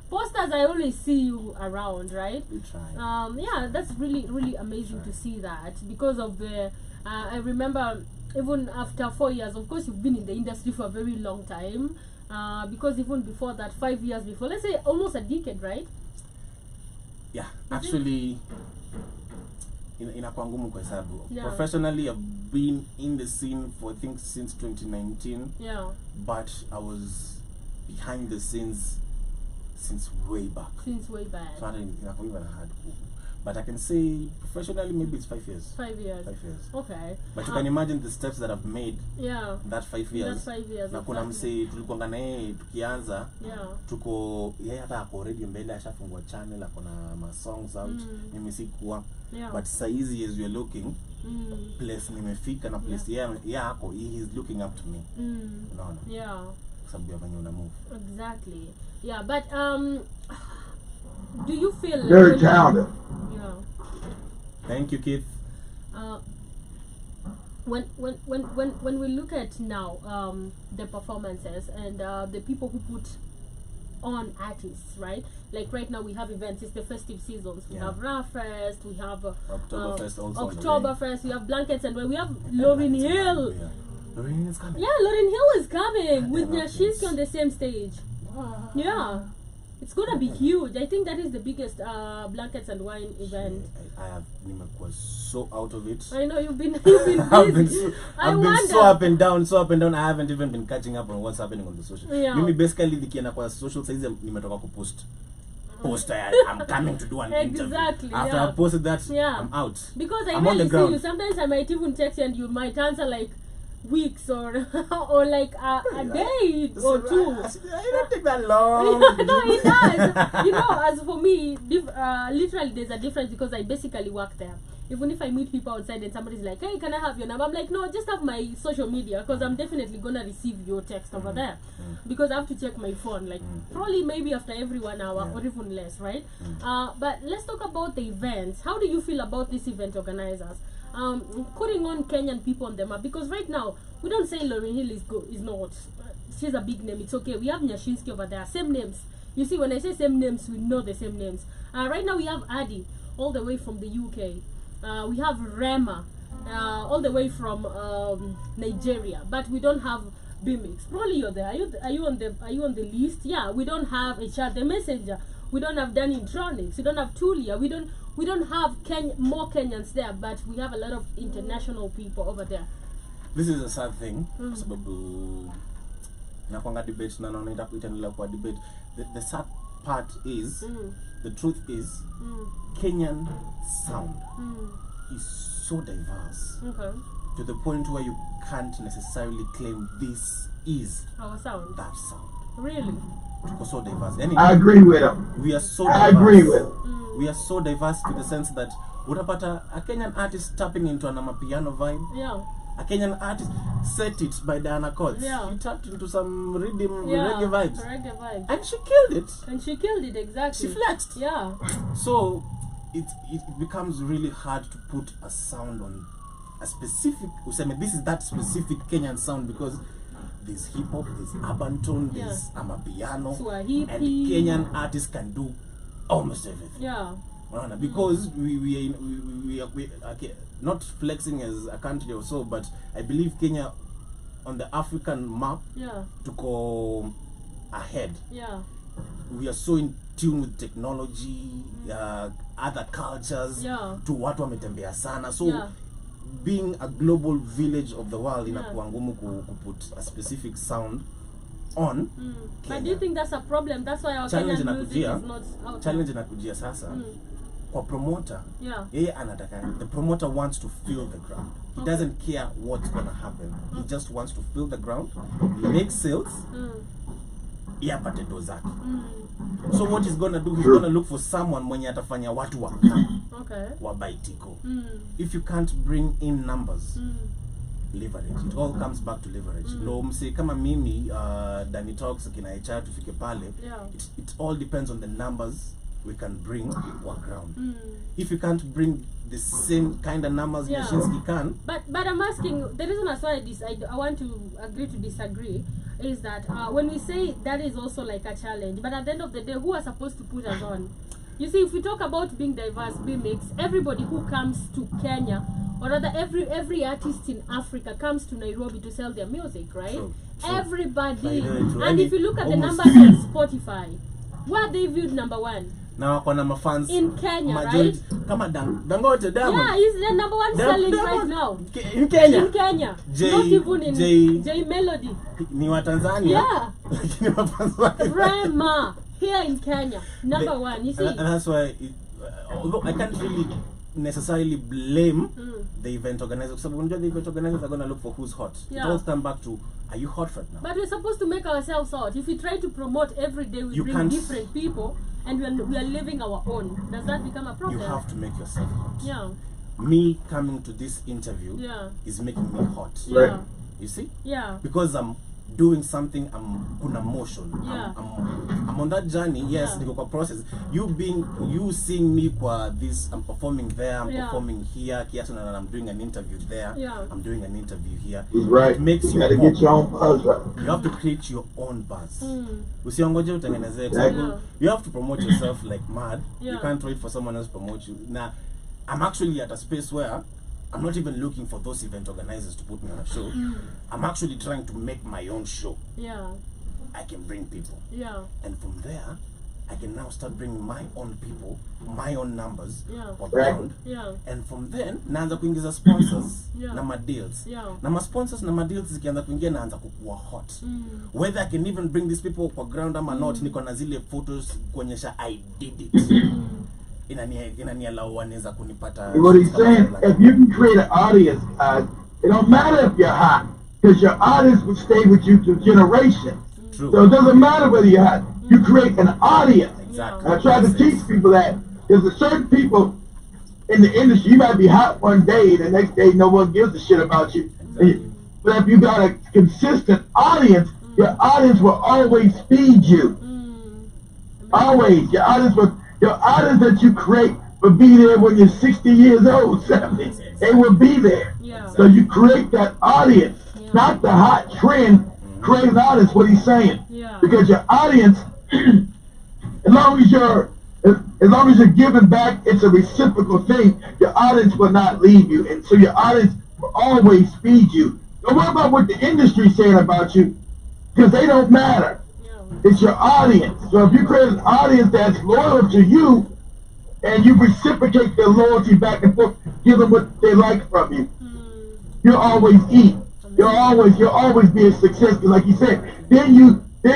Posters, I always see you around, right? We try. Yeah, that's really amazing to see that, because of the I remember even after 4 years, of course you've been in the industry for a very long time, because even before that, 5 years before, let's say almost a decade, right? Yeah, actually inakuwa ngumu kwa sababu professionally I've been in the scene for I think since 2019. Yeah. But I was behind the scenes since way back. So I didn't even hard. But I can say professionally maybe it's 5 years. 5 years. 5 years. Okay. But you can imagine the steps that I've made. Yeah. That 5 years. That 5 years. Na kuna msee tulikuwa naye tukianza. Yeah. Tuko yeye hata ako already mbele ashafungua channel akona ma songs out. Mimi sikuwa. Yeah. But saizi as you're looking, place nimefika na place yako, he is looking up to me. Unaona? Yeah. Sababu ya venye una move. Exactly. Yeah, but do you feel very talented? Yeah. Thank you, Keith. When we look at now the performances and the people who put on artists, right? Like right now we have events, it's the festive seasons. We have Rafest, we have Oktoberfest, we have Blankets, and we have Lauryn Hill. Yeah. Lauryn Hill is coming. Yeah, Lauryn Hill is coming with Nyashinski on the same stage. Wow. Yeah. It's gonna be huge. I think that is the biggest Blankets and Wine event. I have was so out of it. I know you've been busy. I've been so up and down. I haven't even been catching up on what's happening on the social. Yeah. Mimi basically nikienda kwa social size nimetoka kupost. I'm coming to do an interview. After I posted that, I'm out. Because I really see you. Sometimes I might even text you and you might answer like weeks or like a day or two. It don't take that long. No, it does. You know, as for me, literally there's a difference because I basically work there. Even if I meet people outside and somebody's like, hey, can I have your number? I'm like, no, just have my social media, because I'm definitely gonna receive your text over there, because I have to check my phone, like probably maybe after every 1 hour or even less, right? But let's talk about the events. How do you feel about these event organizers putting on Kenyan people on the map? Because right now we don't say Lauryn Hill is not. She's a big name. It's okay. We have Nyashinski over there. Same names. You see, when I say same names, we know the same names. Right now we have Adi all the way from the UK. We have Rema all the way from Nigeria, but we don't have Bmixx. Probably you're there. Are you on the list? Yeah, we don't have a chat, the messenger. We don't have Danitronics. We don't have Tulia. We don't have more Kenyans there, but we have a lot of international people over there. This is a sad thing. Sababu nakwanga debate na naona itaendelea kwa debate. The sad part is the truth is Kenyan sound is so diverse to the point where you can't necessarily claim this is our sound. That sound. Really? Because so diverse. Anyway, I agree with him. We are so diverse. I agree with him. We are so diverse to the sense that utapata a Kenyan artist tapping into an amapiano vibe. Yeah. A Kenyan artist Set It by Diana Courts. Yeah. She tapped into some rhythm, yeah, reggae vibes. Reggae vibe. And she killed it. And she killed it, exactly. She flexed. Yeah. So it becomes really hard to put a sound on a specific, this is that specific Kenyan sound, because there's hip hop, there's urban tone, there's amapiano, Swahili. and Kenyan artists can do almost everything. Yeah. Because we are okay, not flexing as a country or so, but I believe Kenya on the African map to go ahead. Yeah. We are so in tune with technology, other cultures, to watu wametembea sana. So being a global village of the world, inakuwa ngumu put a specific sound on. But do you think that's a problem? That's why our challenge Kenyan music is not out. Challenge inakujia sasa. Kwa promoter, yeye anataka, the promoter wants to fill the ground. He doesn't care what's gonna happen. He just wants to fill the ground, make sales, yapate do zake. So what he's gonna do, he's gonna look for someone mwenye atafanya watu wa baitiko. If you can't bring in numbers, leverage. It all comes back to leverage. Lo mse kama mimi Danny Talks kina HR tufike pale, it all depends on the numbers we can bring one ground. If you can't bring the same kind of numbers Yashinsky can. But I'm asking, the reason that's why I want to agree to disagree is that when we say that is also like a challenge, but at the end of the day, who are supposed to put us on? You see, if we talk about being diverse, Bmixx, everybody who comes to Kenya, or rather every artist in Africa comes to Nairobi to sell their music, right? True. Everybody. And if you look at the numbers on Spotify, where are they viewed number one? Now my fans in Kenya, right? Come on, Dangote, Diamond. Yeah, he's the number one selling right now. In Kenya? In Kenya. Not even in J Melody. Ni wa Tanzania. Yeah. Rema. Here in Kenya. Number one, you see. And that's why, although I can't really necessarily blame the event organizers, because the event organizers are going to look for who's hot. It all comes back to, are you hot right now? But we're supposed to make ourselves hot. If we try to promote every day, we bring different people, and we are living our own. Does that become a problem? You have to make yourself hot. Yeah. Me coming to this interview is making me hot. Yeah. You see? Yeah. Because I'm doing something, I'm kuna motion. Yeah. I'm on that journey. Yes, niko kwa process. You seeing me kwa this, I'm performing there, I'm performing here, and I'm doing an interview there. Yeah. I'm doing an interview here. He's right. It makes you gotta get your own buzz right. You have to create your own buzz. Usiongoje utengeneze. You have to promote yourself like mad. You can't wait for someone else to promote you. Now, I'm actually at a space where I'm not even looking for those event organizers to put me on a show. I'm actually trying to make my own show. Yeah. I can bring people. Yeah. And from there, I can now start bringing my own people, my own numbers, around. And from then, naanza kuingiza sponsors na ma deals. Na ma sponsors na ma deals zikianza kuingia naanza kukua hot. Whether I can even bring these people kwa ground ama not, niko na zile photos kuonyesha I did it. What he's saying, if you can create an audience, it don't matter if you're hot, because your audience will stay with you through generations. True. So it doesn't matter whether you're hot. You create an audience. Exactly. I try to teach people that there's a certain people in the industry, you might be hot one day, the next day no one gives a shit about you. Exactly. But if you got a consistent audience, your audience will always feed you. Always. Your audience that you create will be there when you're 60 years old, 70. They will be there. So you create that audience, not the hot trend. Create an audience, what he's saying. Because your audience, as long as you're giving back, it's a reciprocal thing. Your audience will not leave you. And so your audience will always feed you. Don't worry about what the industry's saying about you, because they don't matter. Yeah. It's your audience. So if you create an audience that's loyal to you, and you reciprocate their loyalty back and forth, give them what they like from you, you'll always eat. You'll always be a success. 'Cause like you said, then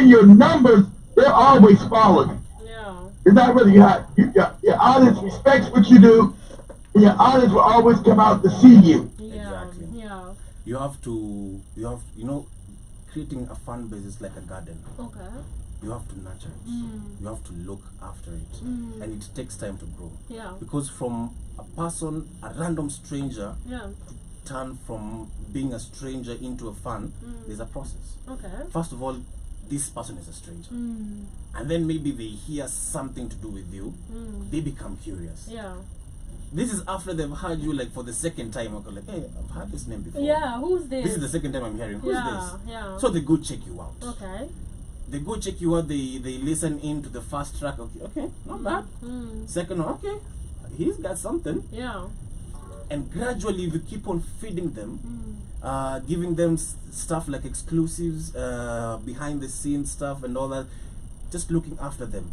your numbers, they'll always follow you. Yeah. It's not really hot. Your audience respects what you do, and your audience will always come out to see you. Yeah. Exactly. Yeah. You have, creating a fan base is like a garden. Okay. You have to nurture it. You have to look after it. And it takes time to grow. Yeah. Because from a person, a random stranger, Yeah. turn from being a stranger into a fan, there's a process. Okay. First of all, this person is a stranger. And then maybe they hear something to do with you, they become curious. Yeah. This is after they've heard you like for the second time. Okay, like, hey, I've heard this name before. Yeah, who's this? This is the second time I'm hearing. Who's this? Yeah. So they go check you out. Okay. They go check you out. They listen in to the first track. Okay, not bad. Second one, okay, he's got something. Yeah. And gradually, if you keep on feeding them, giving them stuff like exclusives, behind the scenes stuff, and all that. Just looking after them,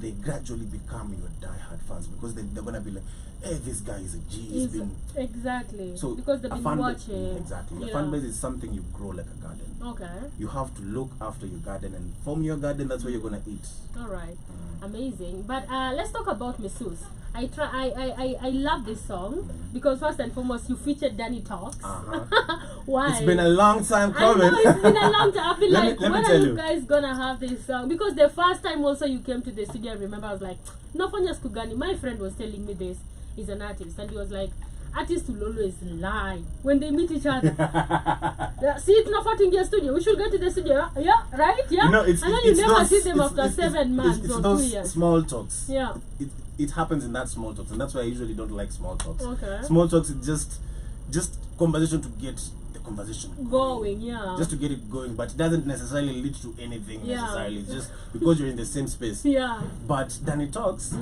they gradually become your die-hard fans, because they're gonna be like, hey, this guy is a G. He's been exactly. so because they've been watching. Exactly. Yeah. A fan base is something you grow like a garden. Okay. You have to look after your garden, and from your garden, that's where you're gonna eat. All right. Amazing. But let's talk about Missus. I love this song because first and foremost you featured Danny Talks. Why? It's been a long time coming. I know it's been a long time. I feel like let me when tell are you you guys gonna have this song? Because the first time also you came to the studio, I remember I was like, Nafanya Skugani. My friend was telling me this. He's an artist, and he was like, artists will always lie when they meet each other. See, it's not fighting your studio. We should go to the studio. Yeah, right? Yeah. You know, and then you never those, see them after 7 months it's or those 2 years. small talks. Yeah. It happens in that small talks, and that's why I usually don't like small talks. Okay. Small talks is just conversation to get the conversation going, yeah. just to get it going, but it doesn't necessarily lead to anything necessarily. Just because you're in the same space. Yeah. But Danny Talks.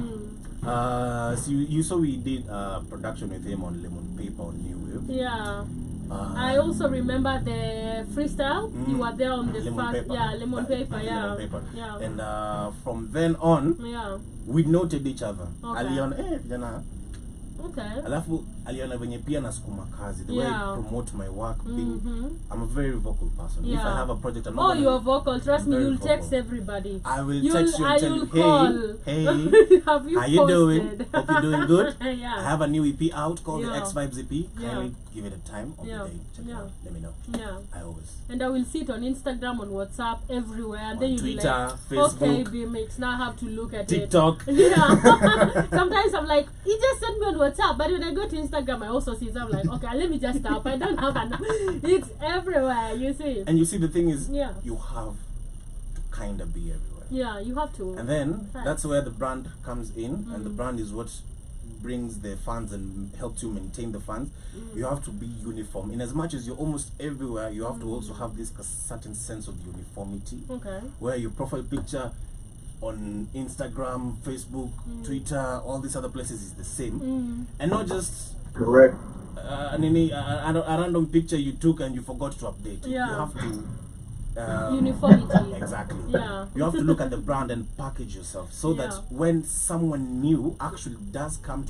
So you saw we did production with him on Lemon Paper on New Wave. Yeah. I also remember the freestyle. You were there on the Lemon first, Paper. Lemon Paper, yeah. Lemon Paper. Yeah. And from then on, we noted each other. Okay. Aliona, vijana. Okay. Alafu aliona venye pia nasukuma kazi, the way I promote my work, I'm a very vocal person. If I have a project, I'm not you're vocal. Trust me, you'll vocal. text everybody. I will text you and tell you, call. hey, have you how you doing? posted? Hope you're doing good. Yeah. I have a new EP out called the X Vibez EP. Yeah. Kindly give it a time of the day. Check it out. Let me know. Yeah. I always. And I will see it on Instagram, on WhatsApp, everywhere. And then you'll be Twitter, like, Facebook, okay, Bmixx, now I have to look at TikTok. it. Yeah. Sometimes I'm like, he just sent me on WhatsApp, but when I go to Instagram, I also see it. I'm like, okay, let me just stop. I don't have an. It's everywhere, you see. And you see, the thing is, Yeah. you have to kind of be everywhere. Yeah, you have to. And then that's where the brand comes in, and the brand is what brings the fans and helps you maintain the fans. You have to be uniform. In as much as you're almost everywhere, you have to also have this certain sense of uniformity. Okay. Where your profile picture on Instagram, Facebook, Twitter, all these other places is the same, and not just Correct. a random picture you took and you forgot to update. Yeah. You have to. Uniformity. Exactly. Yeah. You have to look at the brand and package yourself so that when someone new actually does come to